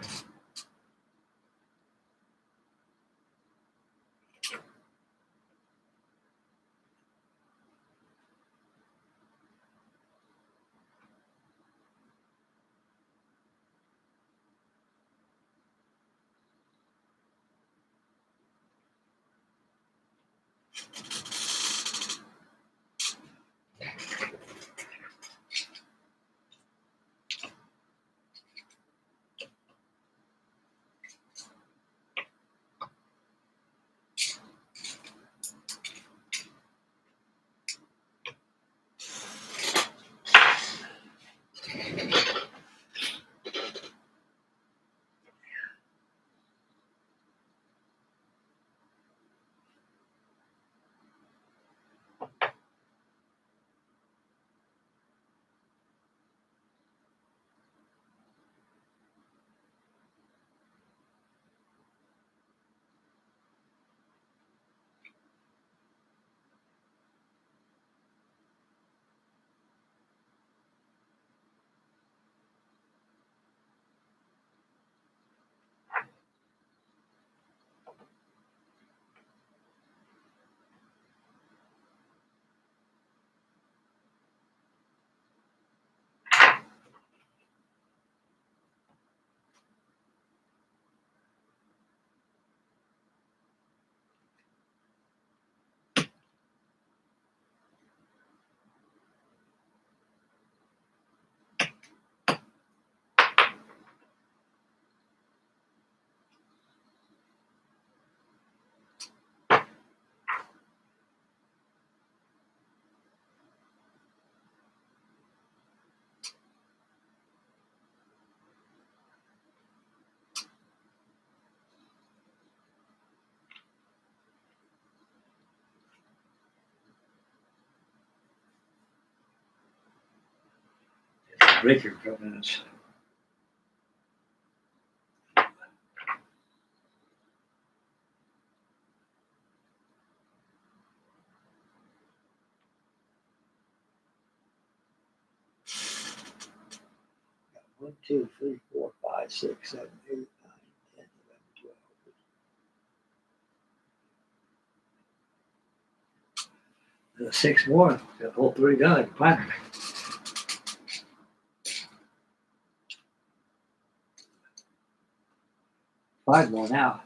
Breaker minutes. One, two, three, four, five, six, 7, 8, 9, 10, 11, 12. 6 more. Got the whole 3 done. Fine. 5 more now.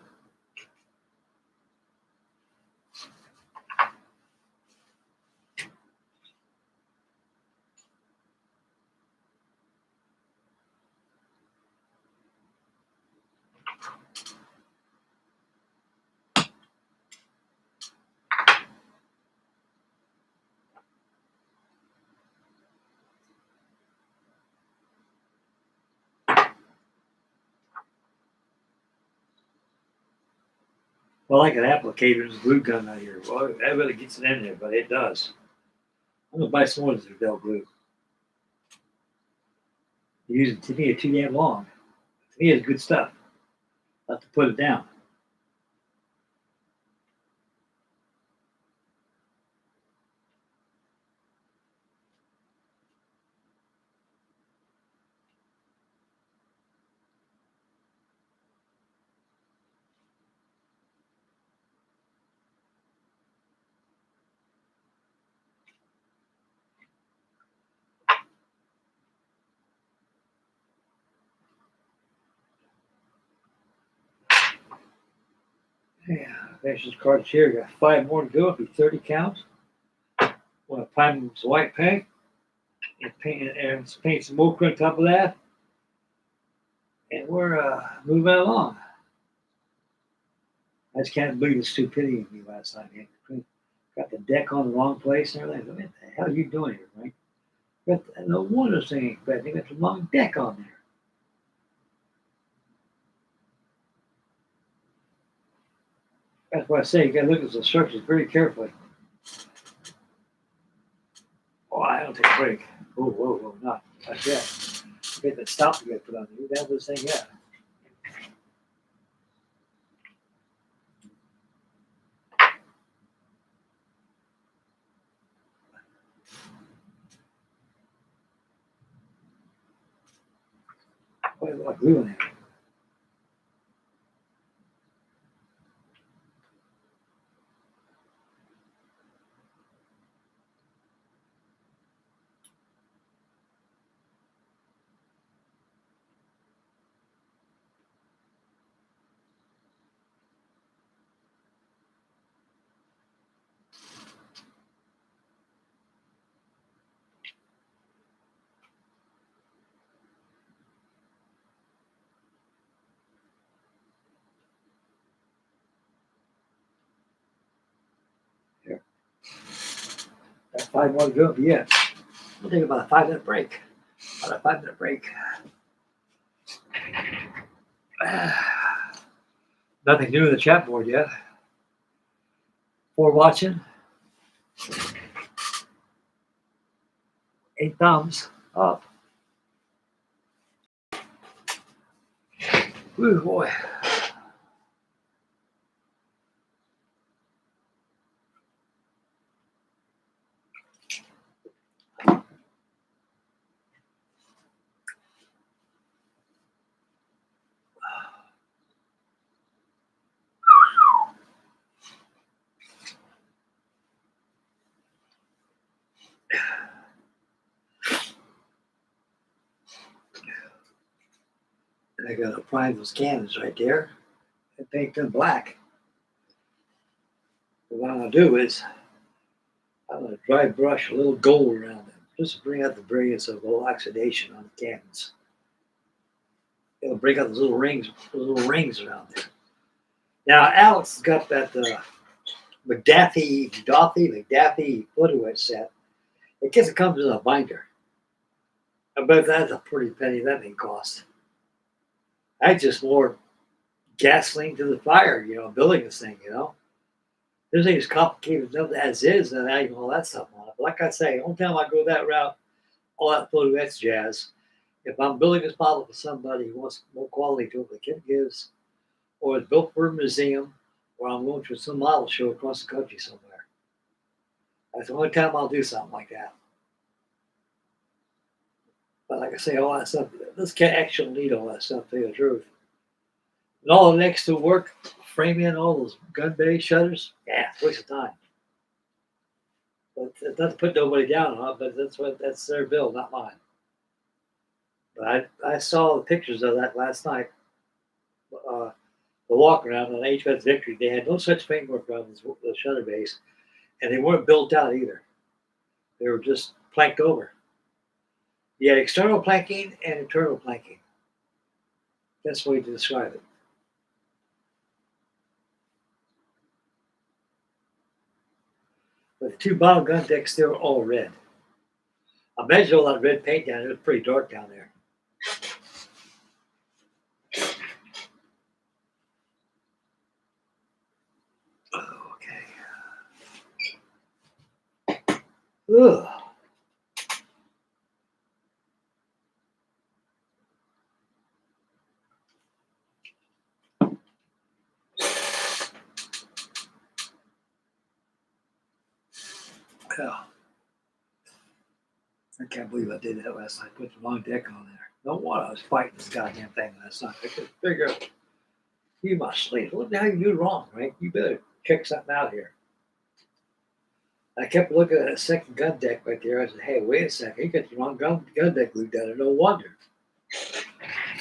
Well, like an applicator and a glue gun out here. Well, that really gets it in there, but it does. I'm gonna buy some more of this Bell glue. Use it to me, it's too damn long. To me, it's good stuff. I'll have to put it down. Yeah, finish this cartridge here. Got 5 more to go. It'll be 30 counts. Want to prime some white paint and paint some ochre on top of that. And we're moving along. I just can't believe the stupidity of me last night, man. Got the deck on the wrong place and everything. What the hell are you doing here, Frank? No wonder this thing ain't bad. They got the wrong deck on there. That's why I say you gotta look at the instructions very carefully. Oh, I don't take a break. Whoa, whoa, whoa, not yet. Get that stop you gotta put on there. You have this thing yet. What is like glue in there? Here. Got 5 more to go yet. We'll take about a 5-minute break. About a 5-minute break. Nothing new in the chat board yet. For watching. 8 thumbs up. Woo boy. And I gotta prime those cannons right there and paint them black. What I'm gonna do is I'm gonna dry brush a little gold around them just to bring out the brilliance of low oxidation on the cannons. It'll break out those little rings around there. Now Alex got that McDaffie Footerwet set. I guess it comes in a binder. I bet that's a pretty penny that may cost. I just more gasoline to the fire, building this thing, This thing is complicated enough as is, and adding all that stuff on it. But like I say, only time I go that route, all that Footerwet jazz, if I'm building this model for somebody who wants more quality to it, the kit gives, or it's built for a museum, or I'm going to some model show across the country somewhere. That's the only time I'll do something like that. But like I say, all that stuff, this kit actually need all that stuff, to tell you the truth. And all the next to work, frame in all those gun bay shutters, yeah, it's a waste of time. But it doesn't put nobody down on it, but that's their bill, not mine. But I saw the pictures of that last night. The walk around on HMS Victory, they had no such framework around the shutter base, and they weren't built out either. They were just planked over. You had external planking and internal planking. That's the way to describe it. But the 2 bottom gun decks, they were all red. I measured all that red paint down there. It was pretty dark down there. Okay. Ugh. Yeah. I can't believe I did that last night. Put the wrong deck on there. No wonder I was fighting this goddamn thing last night. I could figure out, you must sleep. What the hell you do wrong, right? You better check something out here. I kept looking at a second gun deck right there. I said, hey, wait a second. You got the wrong gun deck glued down there. No wonder.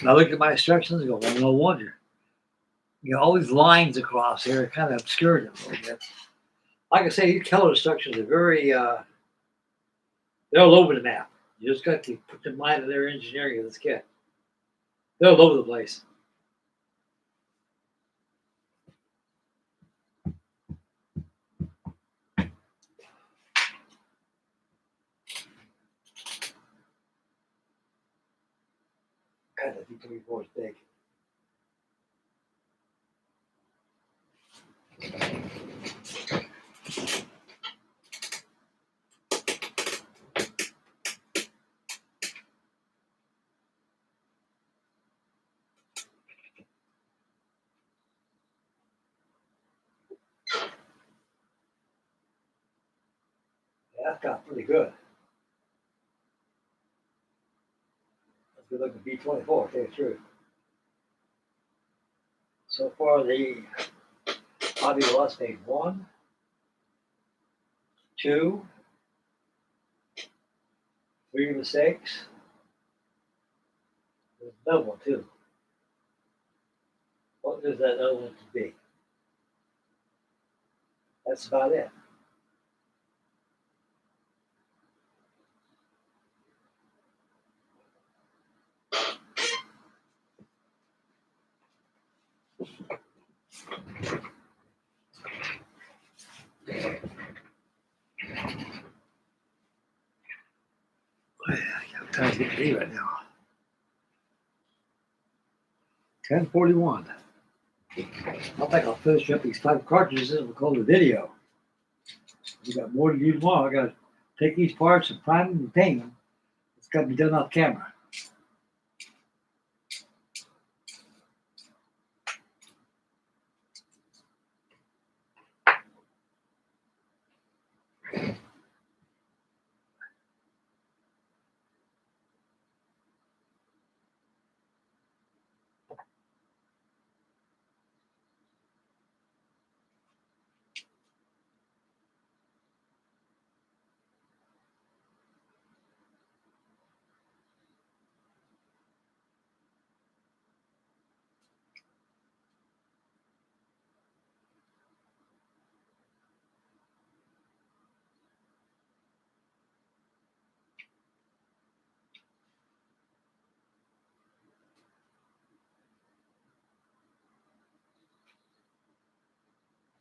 And I looked at my instructions and go, well, no wonder. All these lines across here kind of obscured them a little bit. Like I say, these color instructions are very, they're all over the map. You just got to put in mind of their engineering of this kit. They're all over the place. God, that D24 is big. Yeah, that's got pretty good. That's a good looking B24, to tell you the truth. So far, the Hobby Lost made 1, 2, 3 mistakes. There's another one, too. What does that other one to be? That's about it. I'm trying to get to right now. 10:41. I think I'll finish up these 5 cartridges and we'll call it a video. We got more to do tomorrow. I got to take these parts and prime them and paint them. It's got to be done off camera.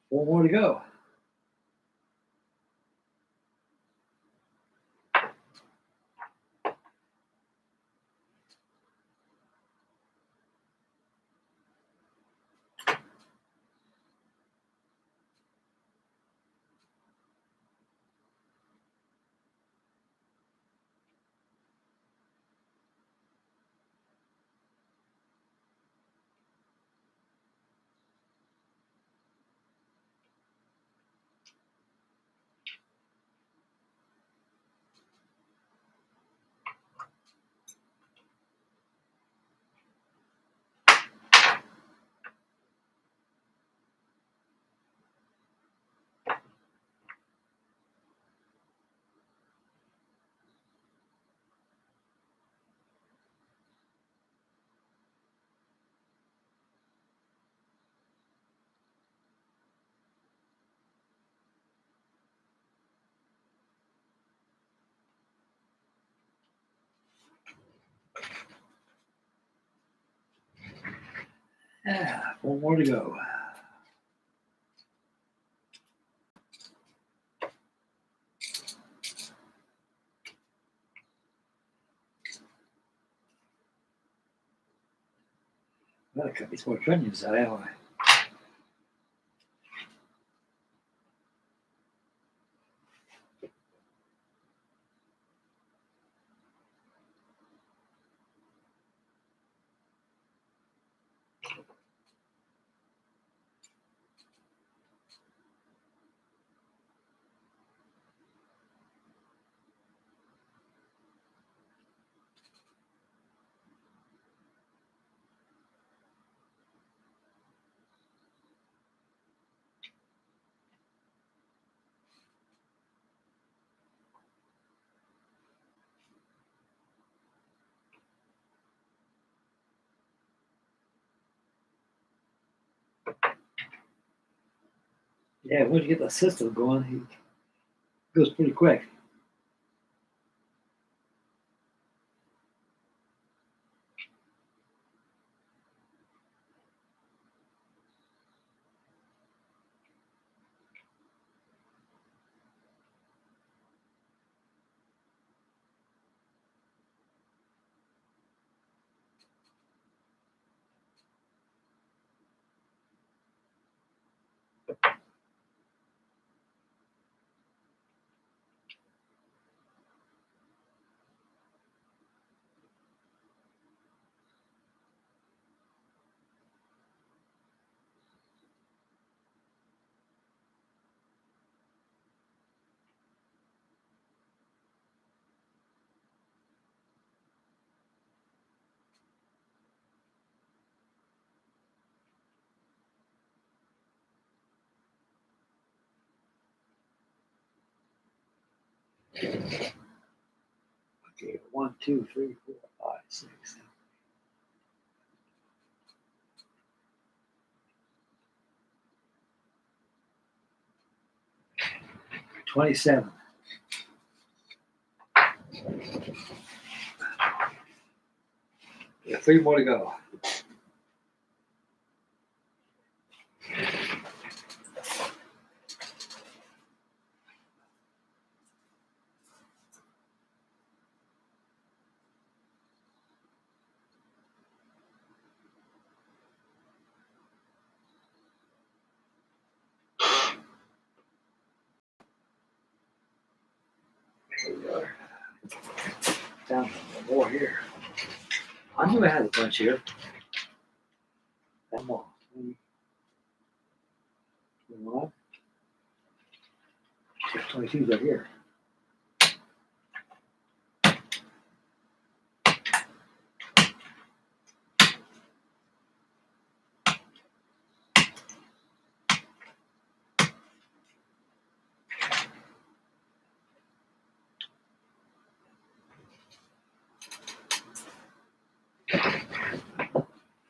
One more to go. Yeah, one more to go. Well, I cut these more trunnions out, haven't I? Yeah, once you get the system going, it goes pretty quick. Okay, 1, 2, 3, 4, 5, 6, 7. 27. Yeah, 3 more to go. Here we are. Down more here. I knew I had a bunch here. One more. 20, 21. 22 right here.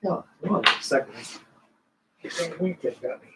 No, one second. This weekend got me.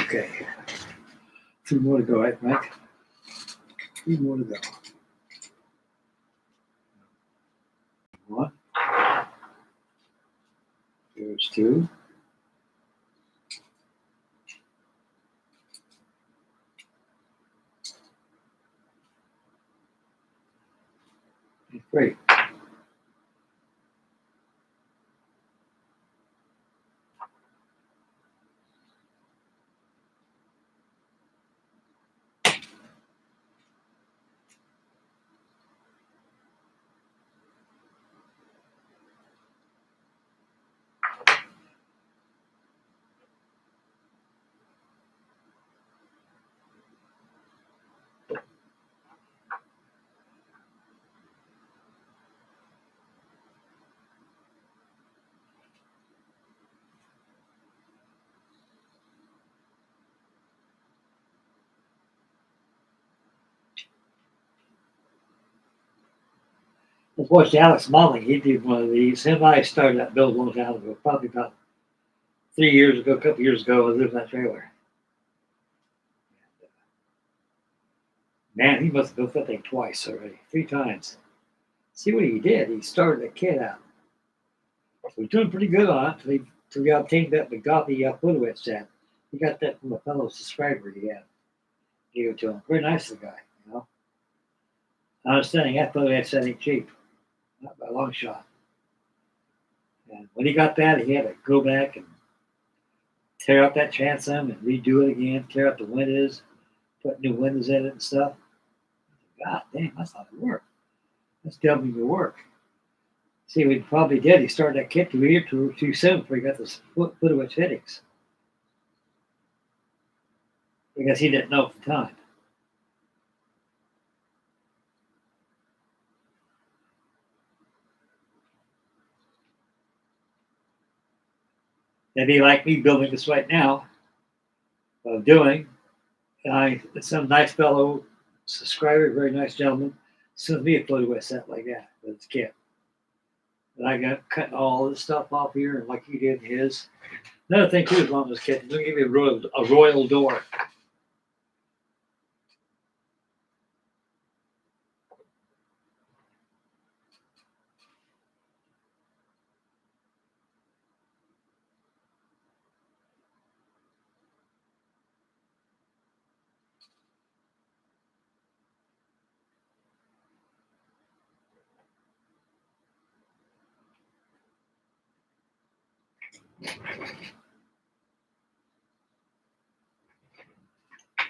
Okay. 2 more to go, right, Mike? 3 more to go. 1. There's 2. Great. Let's watch Alex Molling. He did one of these. Him and I started that build a long time ago, probably about 3 years ago, a couple years ago. I lived in that trailer. Man, he must have built that thing twice already, 3 times. See what he did? He started a kit out. So he's doing pretty good on it until he obtained that Bugatti Photo set. He got that from a fellow subscriber he had. Gave it to him. Very nice of the guy, you know. Understanding that photo set ain't cheap. Not by a long shot. And when he got that, he had to go back and tear out that transom and redo it again, tear out the windows, put new windows in it and stuff. God damn, that's a lot of work. That's doubling your work. See, what he probably did, he started that kit too soon before he got this foot of its fittings. Because he didn't know at the time. That'd be like me building this right now. What I'm doing, some nice fellow subscriber, very nice gentleman, sends me a photo set like that with his kit. And I got cutting all this stuff off here, and like he did his. Another thing too is on this kit, they'll give you a royal door.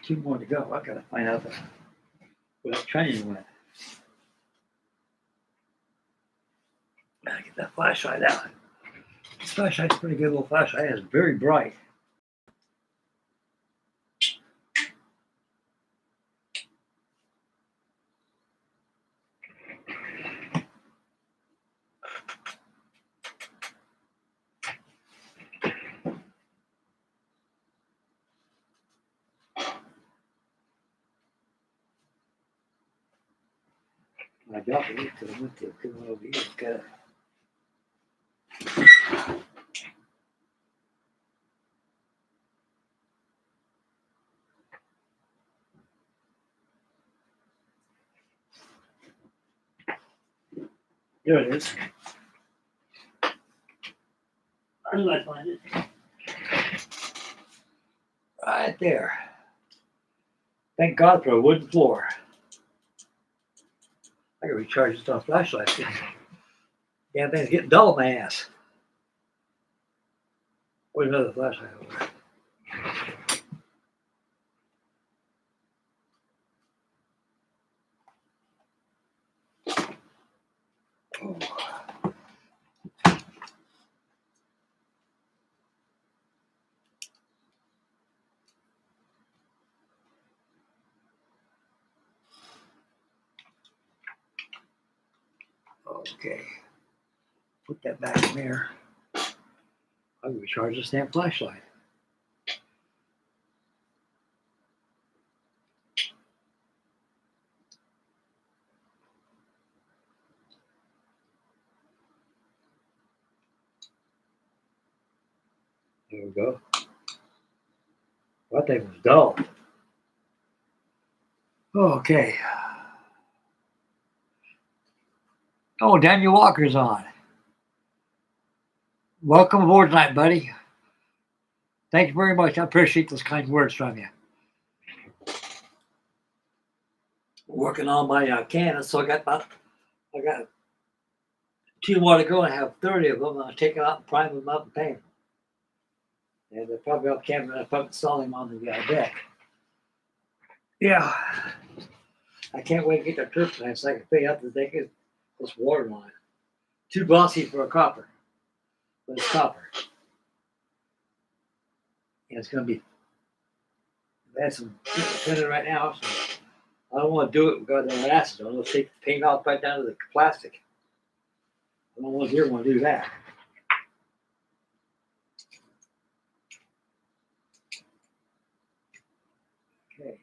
Two more to go. I gotta find out where that training went. Gotta get that flashlight out. This flashlight's a pretty good little flashlight. It's very bright. I dropped it because I went to come over here and cut it. There it is. Where did I find it? Right there. Thank God for a wooden floor. I can recharge this off flashlight. Damn thing's getting dull in my ass. Where's another flashlight over there? Oh. Okay. Put that back in there. I can recharge this damn flashlight. There we go. That thing was dull. Okay. Oh, Daniel Walker's on. Welcome aboard tonight, buddy. Thank you very much. I appreciate those kind words from you. Working on my cannons, so I got 2 more to go. I have 30 of them. I'll take them out and prime them up and paint them. And they're probably off camera. I'll probably install them on the deck. Yeah. I can't wait to get that turpentine so I can figure out that they get this water line. Too glossy for a copper. But it's copper. And it's going to be. That's some printed right now. So I don't want to do it because of acid. I want to take the paint off right down to the plastic. I don't want to do that. Okay.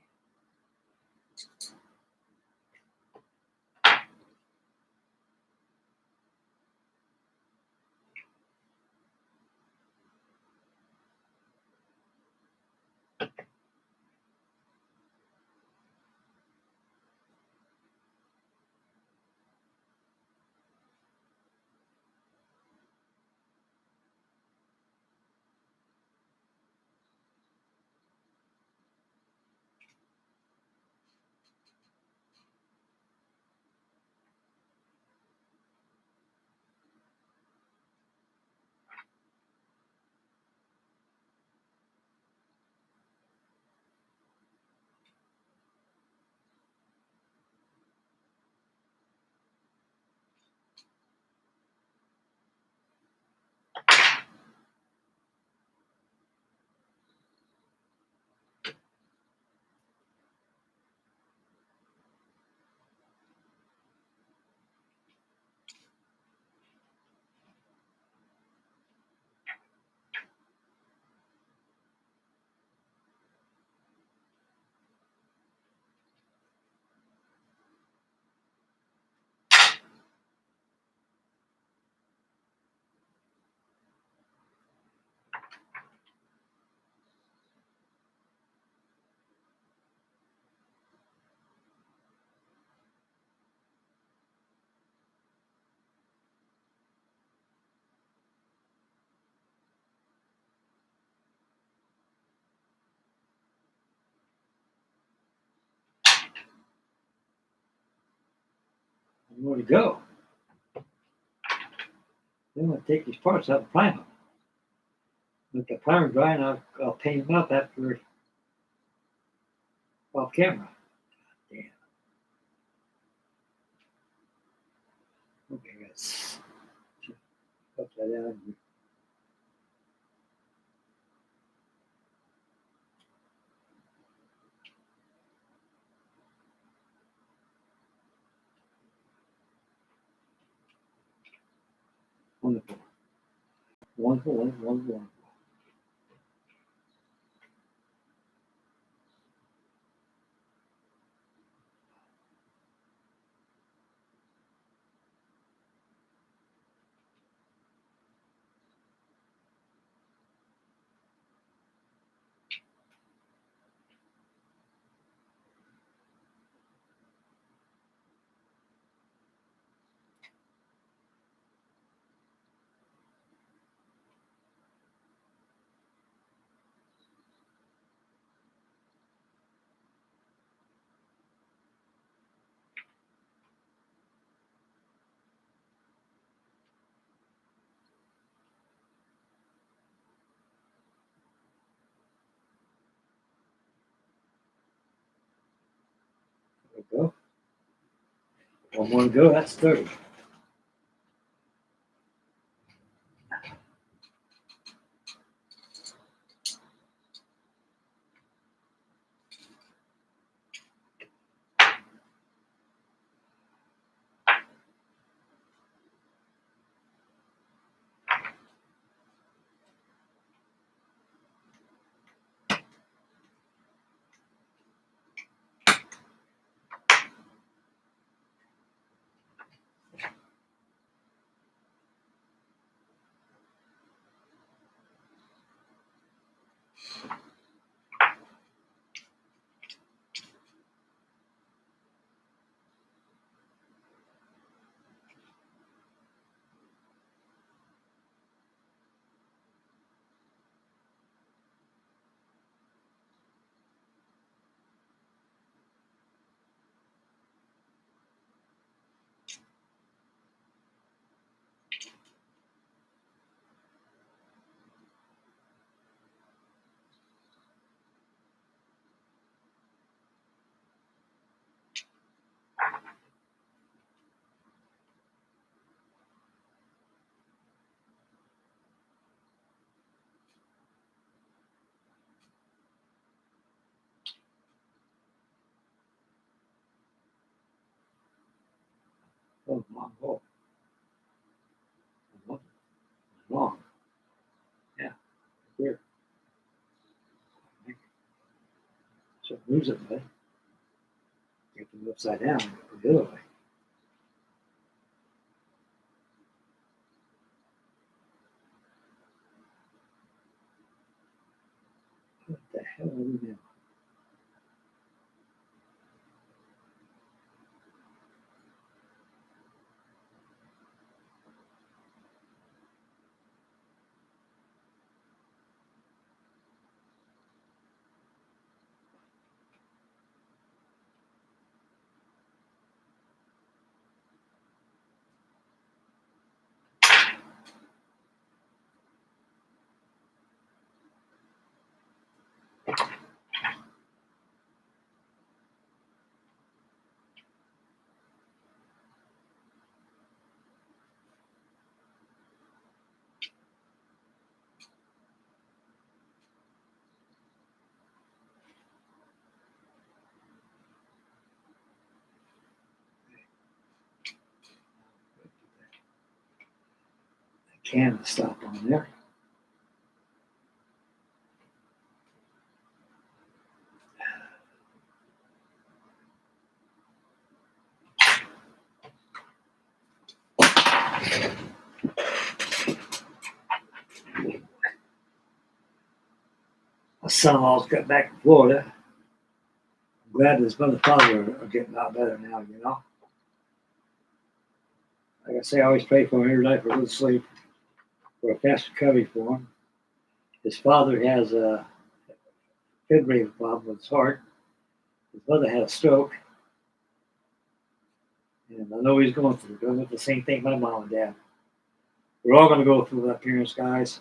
More to go. Then we'll take these parts out and prime them. Let the primer dry, and I'll paint them up after off camera. Damn. Okay, let's put that down. Wonderful. Wonderful, wonderful, wonderful. There we go. One more to go, that's 30. Oh, long hole. Long. Yeah, here. So it moves it, buddy. You have to move upside down, the other way. What the hell are we doing? Can stop on there. My son-in-law's got back to Florida. I'm glad his mother and father are getting out better now, you know. Like I say, I always pray for him every night for a good sleep, for a fast recovery for him. His father has a fibrillator problem with his heart. His mother had a stroke. And I know he's going through the same thing my mom and dad. We're all going to go through that, parents, guys.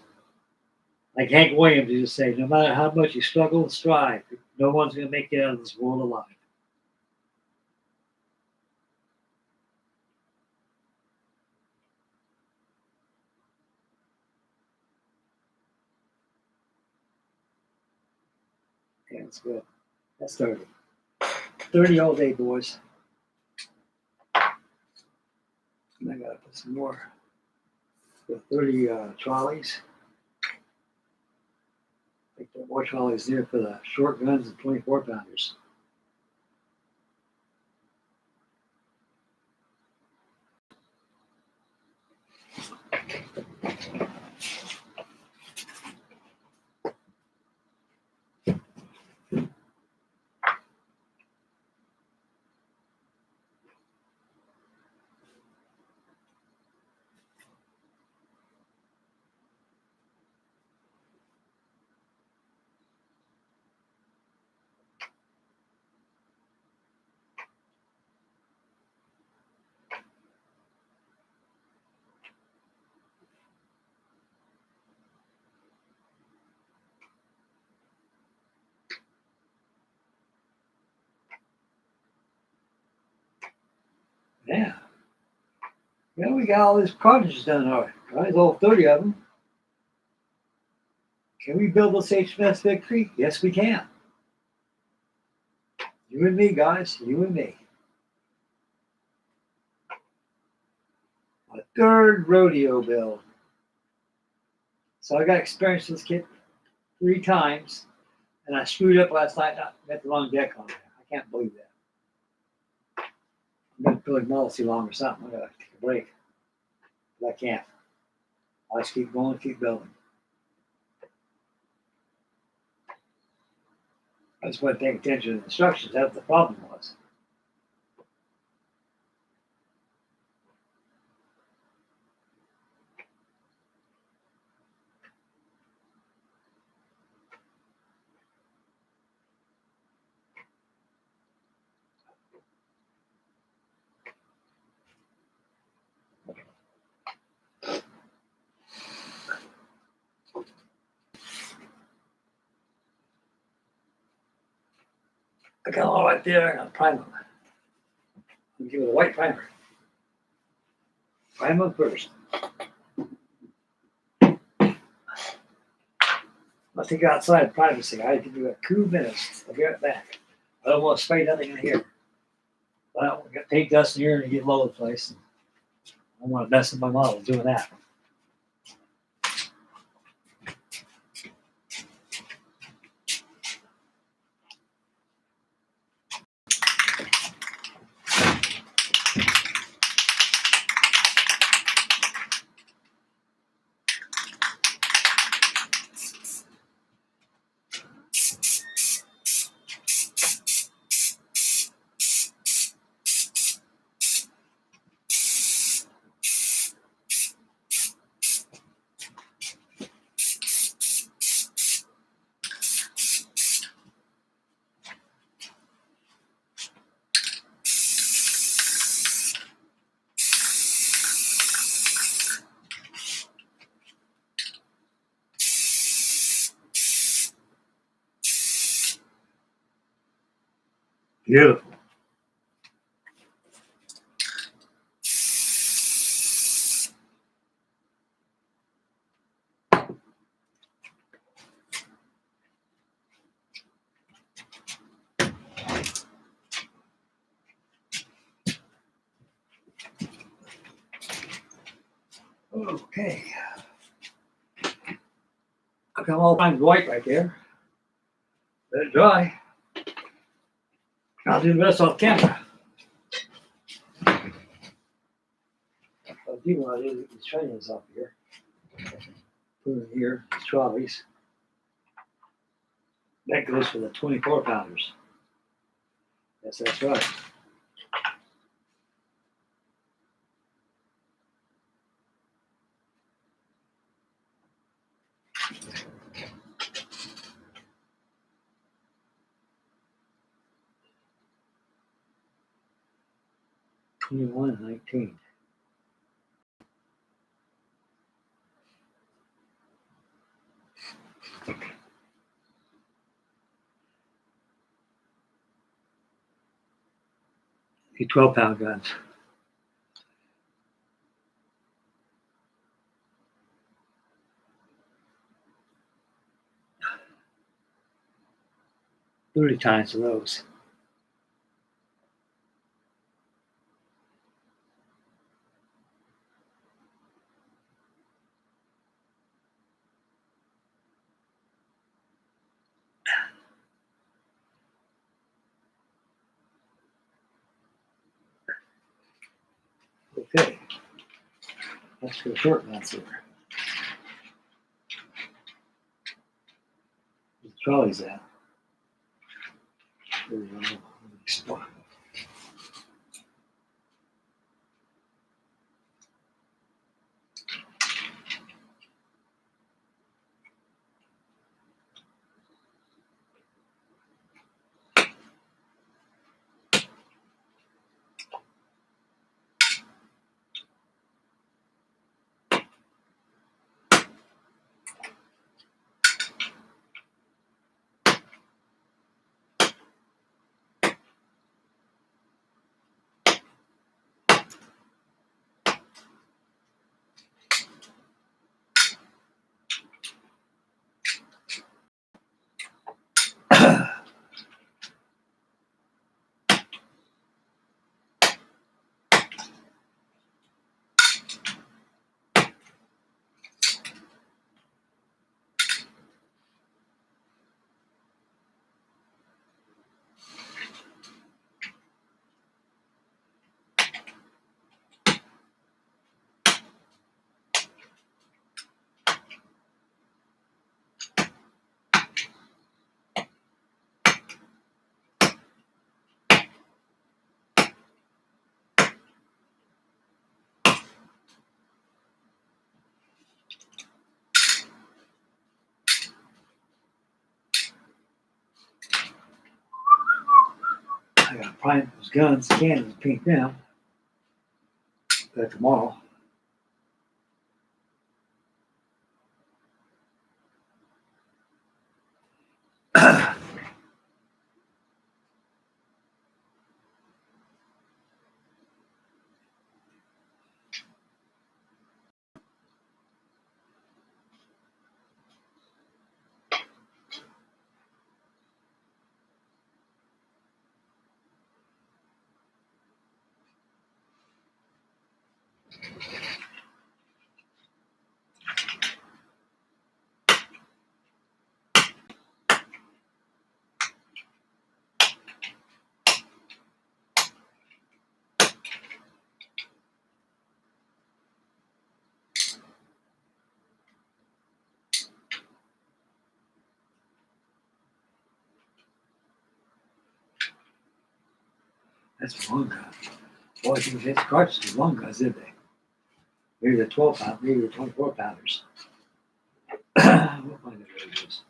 Like Hank Williams used to say, no matter how much you struggle and strive, no one's going to make it out of this world alive. Yeah, that's good. That's 30. 30 all day, boys. And I got to put some more. 30 trolleys. I think there are more trolleys there for the short guns and 24 pounders. Yeah. Yeah, we got all these cartridges done already. Right? All 30 of them. Can we build this HMS Victory? Yes, we can. You and me, guys. You and me. My third rodeo build. So I got experience with this kit 3 times, and I screwed up last night. I got the wrong deck on there. I can't believe that. I'm going to build models too long or something. I'm going to take a break. But I can't. I just keep going, keep building. I just wasn't paying attention to the instructions. That's what the problem was. I got them all right there. I'm going to prime them. I'm going to give it a white primer. Prime them first. I'll take it outside privacy. I give you a 2 minutes. I'll be right back. I don't want to spray nothing in here. I don't want to get paint dust in here and get all over the place. I don't want to mess with my model doing that. Beautiful. Okay. I've got all kinds of white right there. Let it dry. I'll do the rest off camera. I'll do one of these trainings up here. Put it here, these trolleys. That goes for the 24 pounders. Yes, that's right. $21 and $19. These 12-pound guns. Booty times of those. Okay. Let's go short guns here. Where's the trolleys at? There we go. I gotta prime those guns. The cannons pink now. But tomorrow. That's a long gun. Boy, I think it's cartridges, long guns, did they? Maybe the 12-pound, maybe the 24-pounders. We'll find out what it is.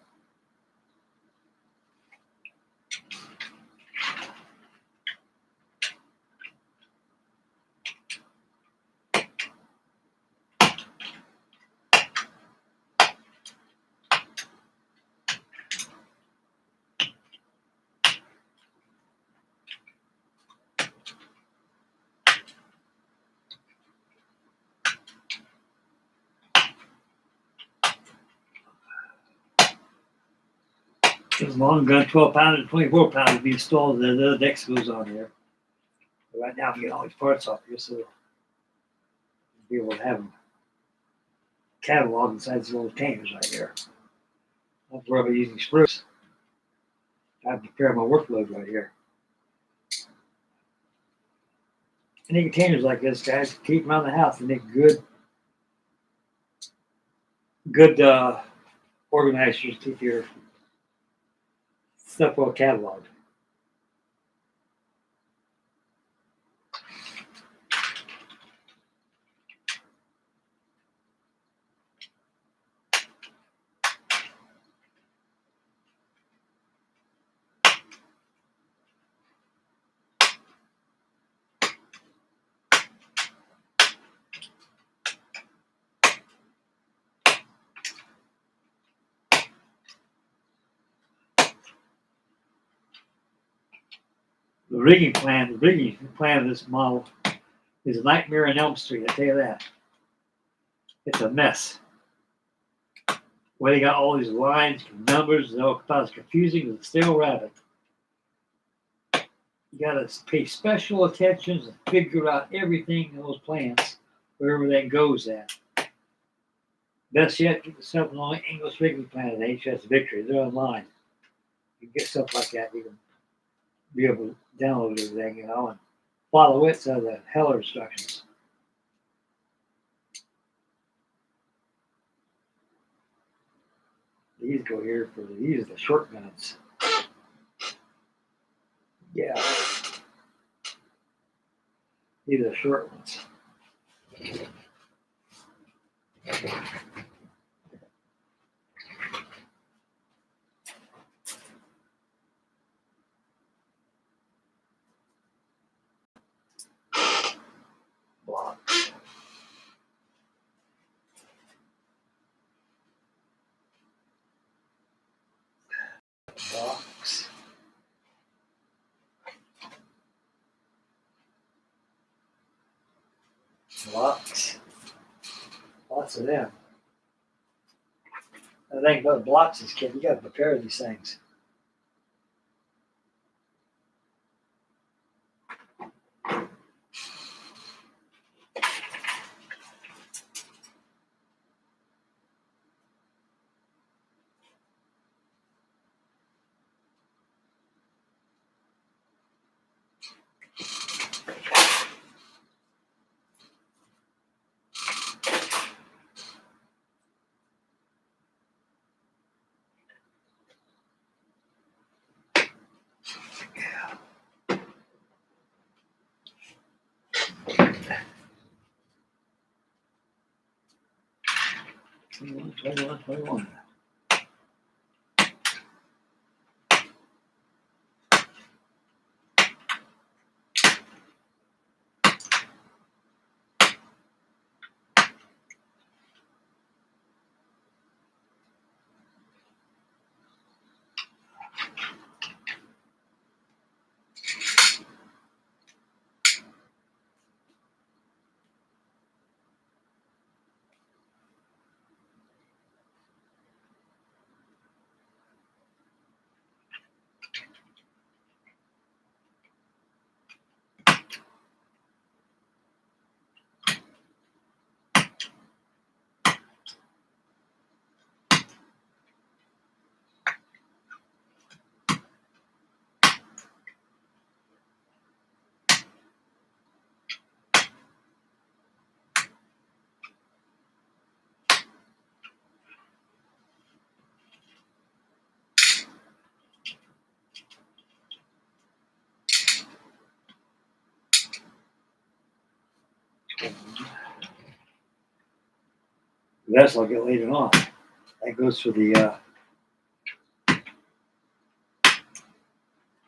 This long gun, 12-pounder, 24-pounder, be installed. The next goes on here. But right now, I'm getting all these parts off here, so I'll be able to have them catalog inside these little containers right here. That's where I'll be using spruce. I have to prepare my workload right here. Any containers like this, guys, keep them around the house and make good organizers to keep your stuff well cataloged. The rigging plan of this model is a nightmare on Elm Street, I tell you that. It's a mess. Where they got all these lines, numbers, and all about as confusing as a stale rabbit. You gotta pay special attention to figure out everything in those plans, wherever that goes at. Best yet, get yourself an English rigging plan at HMS Victory. They're online. You can get stuff like that. You can be able to download everything, you know, and follow it to the HELLER instructions. These go here for these are the short guns. Yeah. These are the short ones. Blocks. Blocks. Blocks. Lots of them. The thing about blocks is, kid, you got to prepare these things. Twenty-one. That's I'll get later on. That goes for the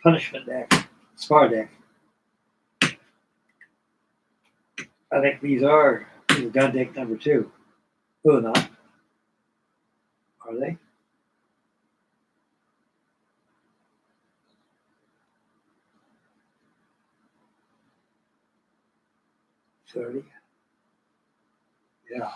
punishment deck, spar deck. I think these are gun deck number 2. Oh, not. Are they? $30. Yeah.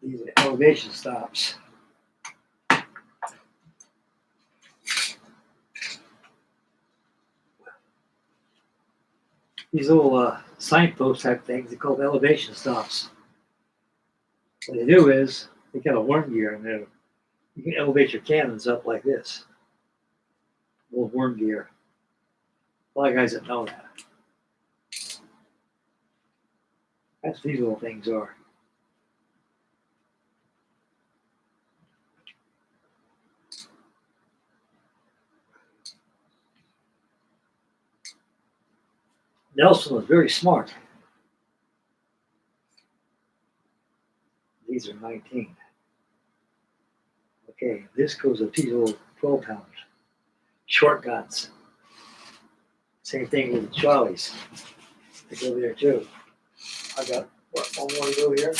These are elevation stops. These little signpost type things. They're called elevation stops. What they do is they got a worm gear in there. You can elevate your cannons up like this. A little worm gear. A lot of guys that know that. That's what these little things are. Nelson was very smart. These are 19. Okay, this goes with these little 12 pounders. Short guns. Same thing with the Charlies. They go there too. I got one more to go here.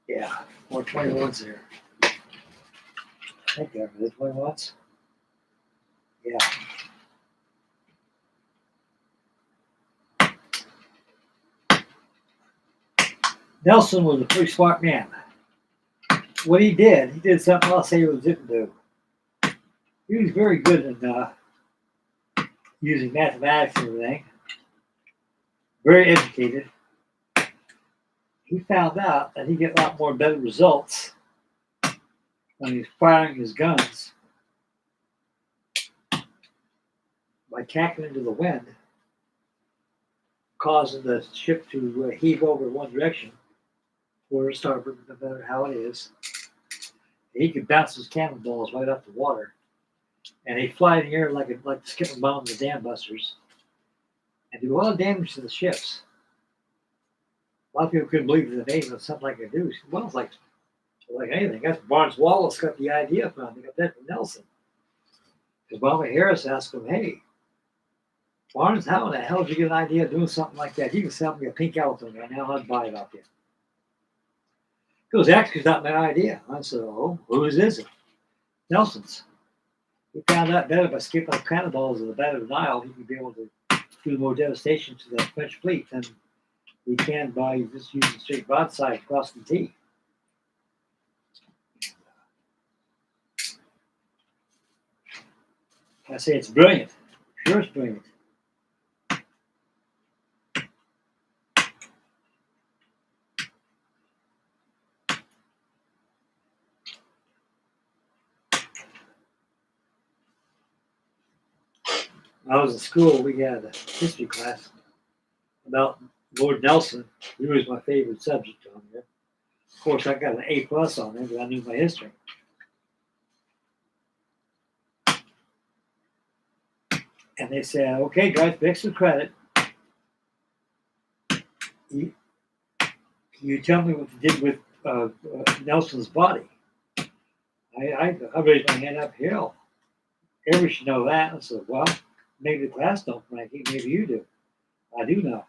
Yeah, more 21s there. I think they're 21s. Yeah. Nelson was a pretty smart man. What he did something else he didn't do. He was very good in using mathematics and everything. Very educated. He found out that he get a lot more better results when he's firing his guns by tacking into the wind, causing the ship to heave over one direction, or starboard, no matter how it is. He could bounce his cannonballs right up the water, and they fly in the air like the skipping bomb of the dam busters, and do a lot of damage to the ships. A lot of people couldn't believe the name of something like they do. Well, it's like anything. That's Barnes Wallace got the idea from. They got that from Nelson. Because Bobby Harris asked him, "Hey, Barnes, how the hell did you get an idea of doing something like that? You can sell me a pink elephant right now. I'd buy it off you." He goes, "Actually, it's not my idea." I said, "Oh, whose is it?" "Nelson's." He found out better by skipping up cannonballs in the Battle of the Nile. He could be able to do more devastation to the French fleet than we can by just using straight broadside across the T. I say it's brilliant. Sure, it's brilliant. When I was in school, we had a history class about Lord Nelson. He was my favorite subject on there. Of course, I got an A+ on there because I knew my history. And they said, "Okay, guys, for extra credit, you tell me what you did with Nelson's body." I raised my hand up here. Everybody should know that. I said, "Well, maybe the class don't, Frankie. Maybe you do." "I do know."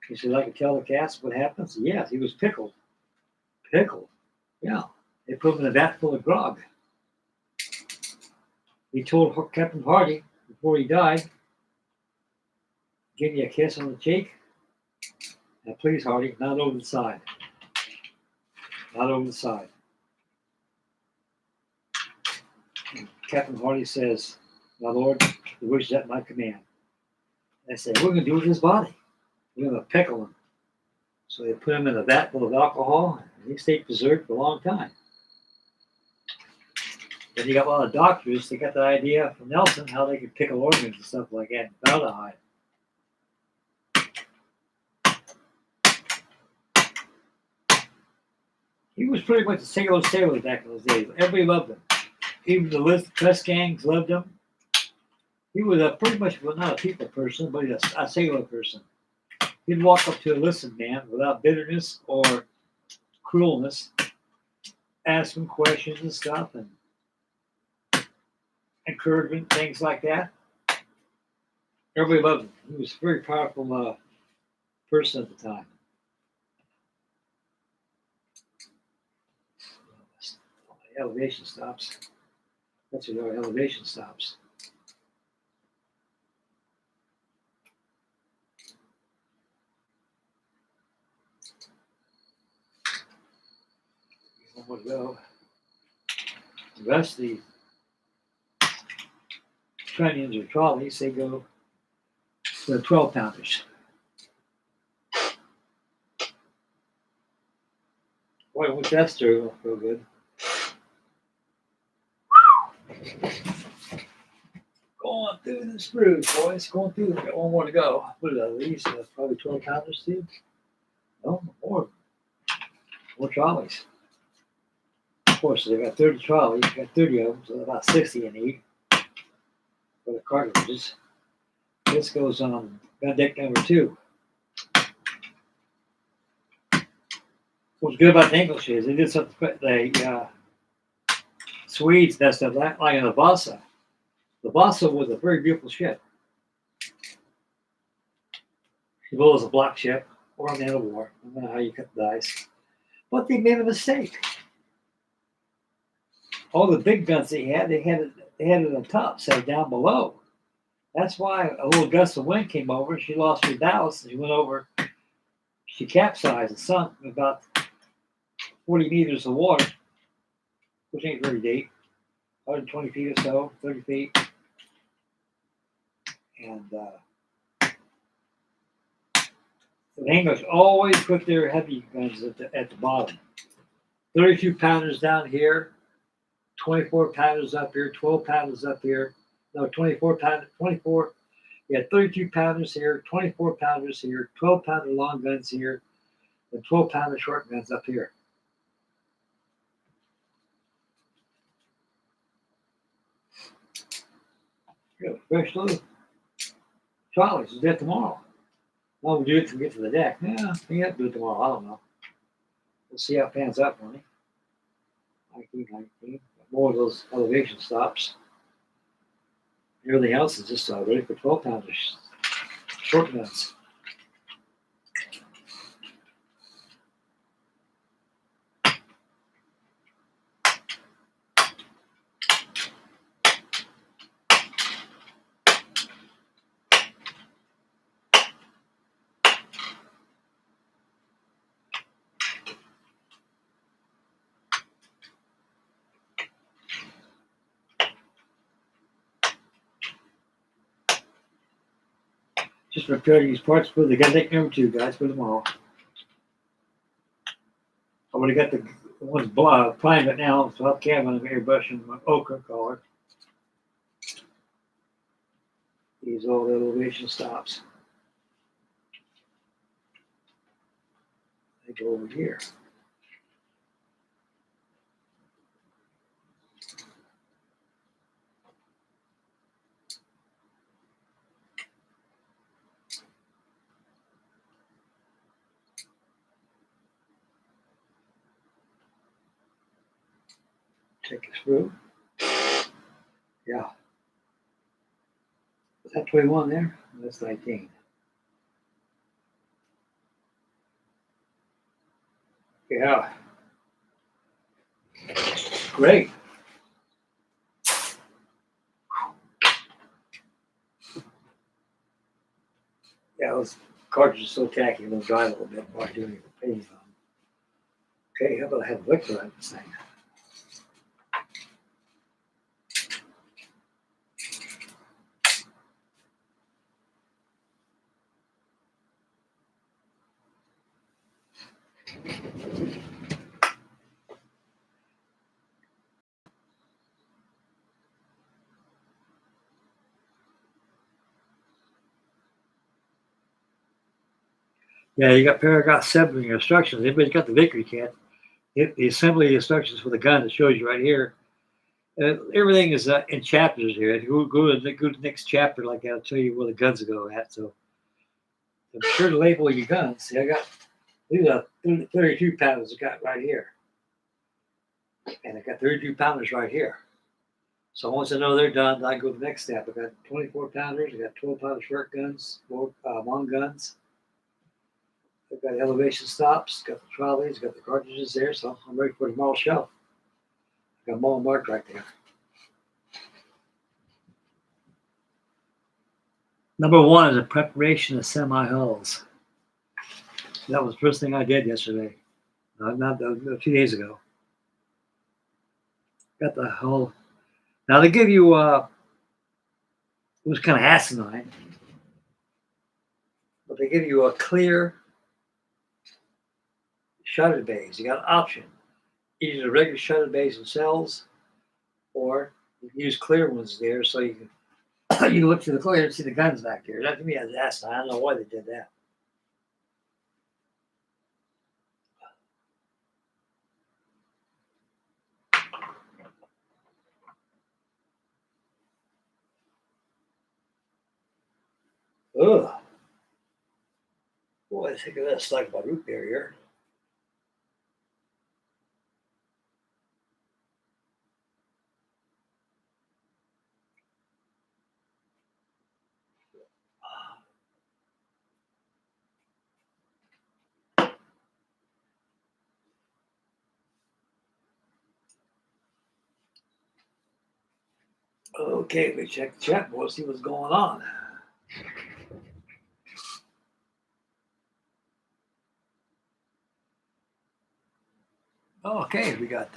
He said, "I could tell the cast what happened." I said, "Yes, he was pickled." "Pickled?" "Yeah. They put him in a vat full of grog." He told Captain Hardy before he died, "Give me a kiss on the cheek. Now, please, Hardy, not over the side. Not over the side." And Captain Hardy says, "My lord, the wish is at my command." They said, "We're going to do with his body. We're going to pickle him." So they put him in a vat full of alcohol, and he stayed preserved for a long time. Then you got a lot of doctors, they got the idea from Nelson how they could pickle organs and stuff like that, formaldehyde. He was pretty much a sailor back in those days. Everybody loved him. Even the press gangs loved him. He was pretty much, well, not a people person, but a sailor person. He'd walk up to a enlisted man without bitterness or cruelness, ask him questions and stuff, and encouragement, things like that. Everybody loved him. He was a very powerful person at the time. Elevation stops. That's what our elevation stops. One more to go. The rest of the trunnions or trolleys, they go to the 12 pounders. Boy, what's that stir real good. Going through the screws, boys. Going through. Got one more to go. What are these? Probably 12 pounders too. No, more trolleys. Of course, they got 30 trolleys. You got 30 of them, so about 60 you need for the cartridges. This goes on gun deck number 2. What's good about the English is they did something. The Swedes messed up like in the Vasa. The Vasa was a very beautiful ship. She was a block ship or a man of war. I don't know how you cut the dice. But they made a mistake. All the big guns they had it on top, set down below. That's why a little gust of wind came over and she lost her ballast and she went over. She capsized and sunk in about 40 meters of water, which ain't very deep. 120 feet or so, 30 feet. And the English always put their heavy guns at the bottom. 32 pounders down here, 24 pounders up here, 12 pounders up here. No, 24 pounders, 24. You got 32 pounders here, 24 pounders here, 12 pounder long guns here, and 12 pounder short guns up here. Fresh load. Trolleys is dead tomorrow. Well, we'll do it to get to the deck. Yeah, we have to do it tomorrow. I don't know. We'll see how it pans out for me. 19. More of those elevation stops. Everything else is just ready for 12 pounders. Short guns. Just repair these parts for the gun deck number 2, guys, for tomorrow. I would have got the ones primed it now, so I'll have an airbrushing my ochre color. These all the elevation stops. They go over here. Take it through. Yeah. Is that 21 there? That's 19. Yeah. Great. Yeah, those cartridges are so tacky, they'll dry a little bit while doing the painting on them. Okay, how about I have a liquid on this thing? Yeah, you got paragraph 7 in your instructions. Everybody's got the Victory kit. The assembly instructions for the gun that shows you right here. Everything is in chapters here. If you go to the next chapter, like that'll tell you where the guns go at. So I'm sure to label your guns. See, these are 32 pounders I got right here. And I got 32 pounders right here. So once I know they're done, I go to the next step. I got 24 pounders, I got 12 pounder short guns, long guns. I've got elevation stops, got the trolleys, got the cartridges there, so I'm ready for tomorrow's show. Got them all marked right there. Number 1 is a preparation of semi-hulls. That was the first thing I did yesterday, not 2 days ago. Got the hull. Now they give you It was kind of asinine. But they give you a clear shutter bays. You got an option. Either the regular shutter bays themselves, or you can use clear ones there so you can you can look through the clear and see the guns back there. That to me is asinine. I don't know why they did that. Ugh. Boy, I think of this like my root beer here. Okay, we check the chat. We'll see what's going on. Okay, we got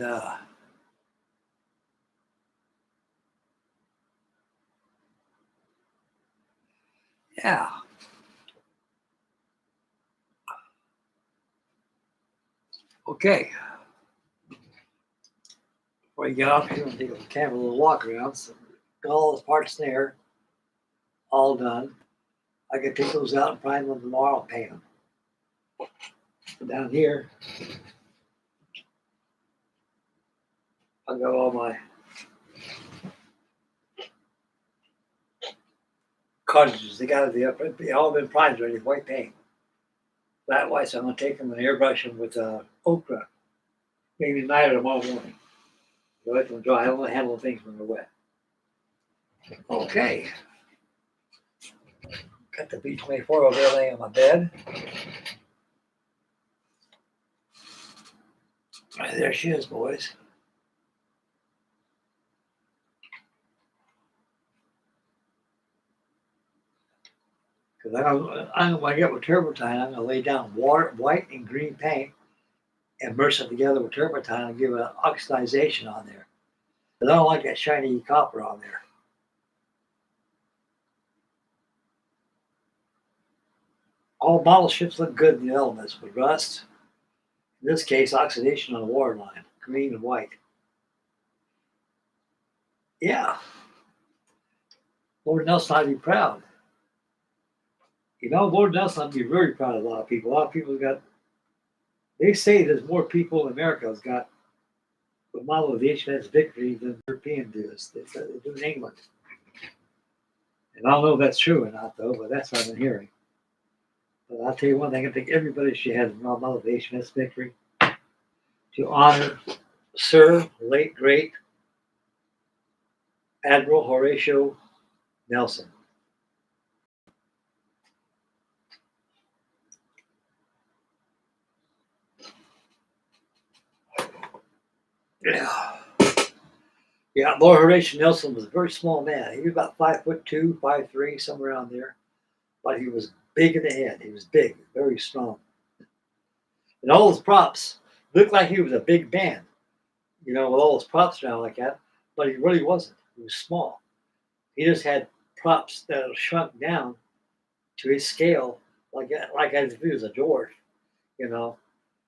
yeah. Okay. Before you get off here, I'm taking the camera a little walk around. So got all those parts there, all done. I can take those out and prime them tomorrow and paint them. Down here, I've got all my cartridges. They got it. They all been primed ready with white paint. That way, so I'm gonna take them and airbrush them with okra. Maybe tonight or tomorrow morning. Let them dry. I don't want to handle things when they're wet. Okay. Got the B-24 over there laying on my bed. Right, there she is, boys. Because when I get with turpentine, I'm going to lay down white and green paint and merge it together with turpentine and give it an oxidization on there. Because I don't like that shiny copper on there. All model ships look good in the elements, but rust, in this case, oxidation on the waterline, green and white. Yeah. Lord Nelson, I'd be proud. You know, Lord Nelson, I'd be very proud of a lot of people. A lot of people got, they say there's more people in America has got the model of the HMS Victory than European does. They do in England. And I don't know if that's true or not, though, but that's what I've been hearing. But I'll tell you one thing, I think everybody should have the model of the HMS Victory to honor Sir, late, great Admiral Horatio Nelson. Yeah. Yeah, Lord Horatio Nelson was a very small man. He was about 5'2", 5'3", somewhere around there. But he was big in the head. He was big, very strong. And all his props looked like he was a big man, you know, with all his props around like that. But he really wasn't. He was small. He just had props that shrunk down to his scale, like as if he was a dwarf, you know,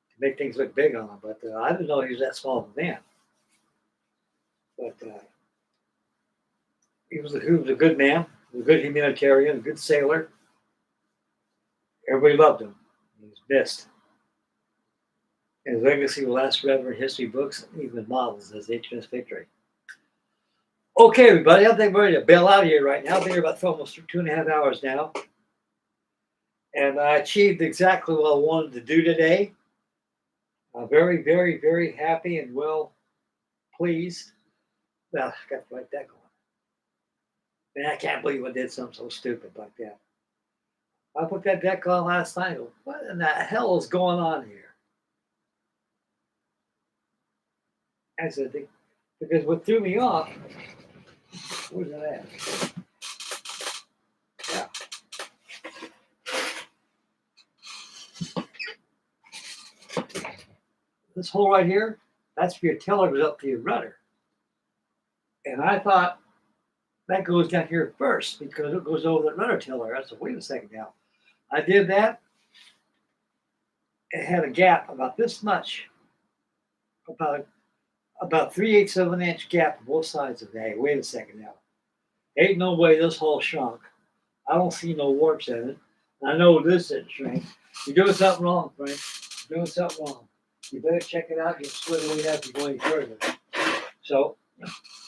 to make things look big on him. But I didn't know he was that small of a man. But he was a good man, a good humanitarian, a good sailor. Everybody loved him. He was missed. And his legacy will last forever in history books and even models as HMS Victory. Okay, everybody, I think we're ready to bail out of here right now. I've been here about almost 2.5 hours now. And I achieved exactly what I wanted to do today. I'm very, very, very happy and well pleased. Well, I got to write that going. Man, I can't believe I did something so stupid like that. I put that deck on last night. What in the hell is going on here? I said, because what threw me off, where's that at? Yeah. This hole right here, that's for your tiller goes up to your rudder. And I thought that goes down here first because it goes over the rudder tiller. I said, wait a second now. I did that. It had a gap about this much, about 3/8 of an inch gap on both sides of it. Hey, wait a second now. Ain't no way this hole shrunk. I don't see no warps in it. I know this didn't shrink. You're doing something wrong, Frank. You're doing something wrong. You better check it out. You split it out if you go any further. So,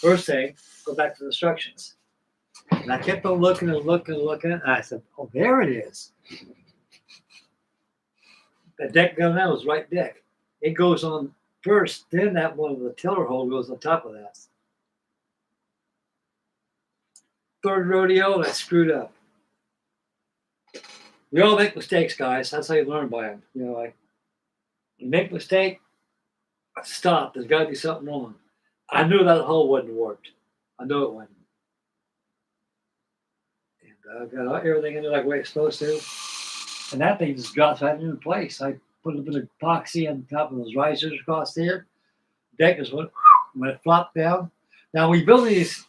first thing, go back to the instructions. And I kept on looking and looking and looking. And I said, oh, there it is. That deck going down was right deck. It goes on first, then that one with the tiller hole goes on top of that. Third rodeo, and I screwed up. We all make mistakes, guys. That's how you learn by them. You know, like you make a mistake, stop. There's got to be something wrong. I knew that hole wouldn't have worked. I knew it wouldn't. And I got everything in there like the way it's supposed to. And that thing just drops right into place. I put a bit of epoxy on top of those risers across there. Deck just went when it flopped down. Now we build these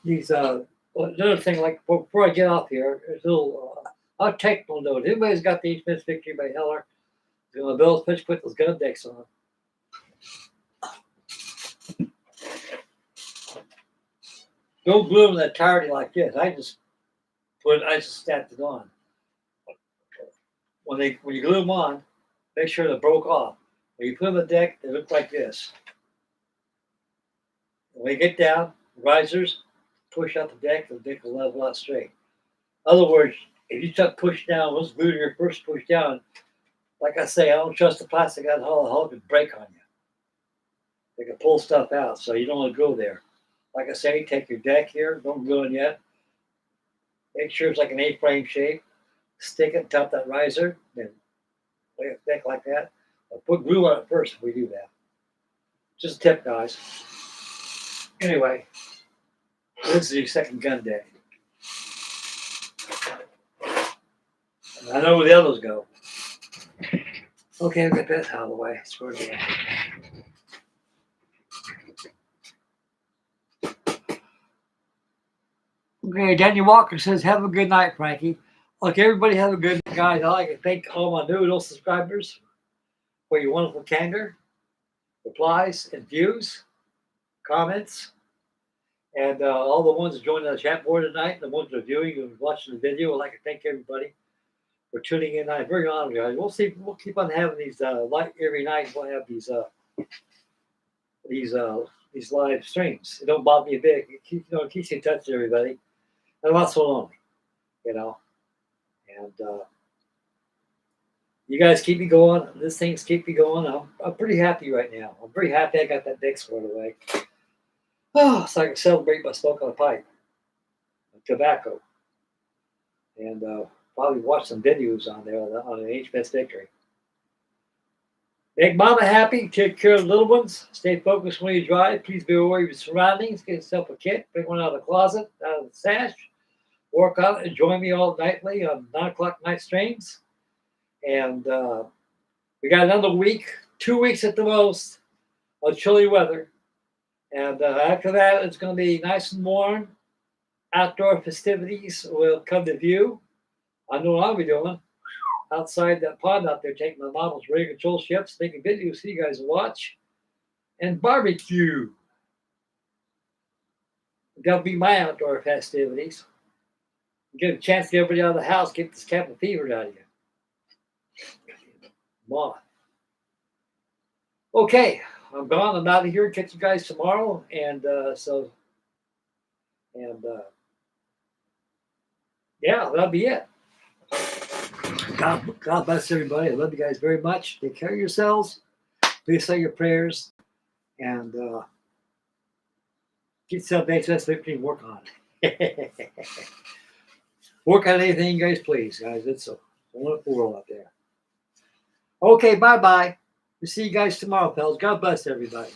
another thing, like before I get off here, there's a little technical note. Everybody's got the HMS Victory by Heller. They're going to build pitch, put those gun decks on. Don't glue them that entirety like this. I just stacked it on. When you glue them on, make sure they broke off. When you put them on the deck, they look like this. When you get down, risers, push out the deck will level out straight. In other words, if you start push down, once glued in your first push down, like I say, I don't trust the plastic out. The hull could break on you. They can pull stuff out, so you don't want to go there. Like I say, take your deck here, don't glue it yet. Make sure it's like an A-frame shape. Stick it on top of that riser, then lay it thick like that. I'll put glue on it first if we do that. Just a tip, guys. Anyway, this is your second gun deck. I know where the others go. Okay, I'll get that out of the way. Screw it in. Okay, Daniel Walker says, have a good night, Frankie. Look, everybody have a good night, guys. I'd like to thank all my new subscribers for your wonderful candor, replies, and views, comments, and all the ones that joined the chat board tonight, the ones that are viewing and watching the video. I'd like to thank everybody for tuning in. I'm very honored, guys. We'll keep on having these every night. We'll have these live streams. It don't bother me a bit. It keeps you in touch with everybody. I'm not so lonely, And you guys keep me going. This thing's keep me going. I'm pretty happy right now. I'm pretty happy I got that deck squared away. Oh, so I can celebrate by smoking a pipe, tobacco, and probably watch some videos on there on an HMS Victory. Make mama happy. Take care of the little ones. Stay focused when you drive. Please be aware of your surroundings. Get yourself a kit. Bring one out of the closet, out of the sash. Work out and join me all nightly on 9 o'clock night streams. And we got another week, 2 weeks at the most, of chilly weather. And after that, it's going to be nice and warm. Outdoor festivities will come to view. I know what I'll be doing. Outside that pond out there, taking my models, radio control ships, making videos so you guys will watch. And barbecue. That'll be my outdoor festivities. Get a chance to get everybody out of the house, get this cabin fever out of you. Come on. Okay, I'm gone. I'm out of here. Catch you guys tomorrow. And yeah, that'll be it. God bless everybody. I love you guys very much. Take care of yourselves. Please say your prayers. And get yourself HMS Victory and work on it. Work on anything you guys please, guys. It's a wonderful world out there. Okay, bye-bye. We'll see you guys tomorrow, pals. God bless everybody.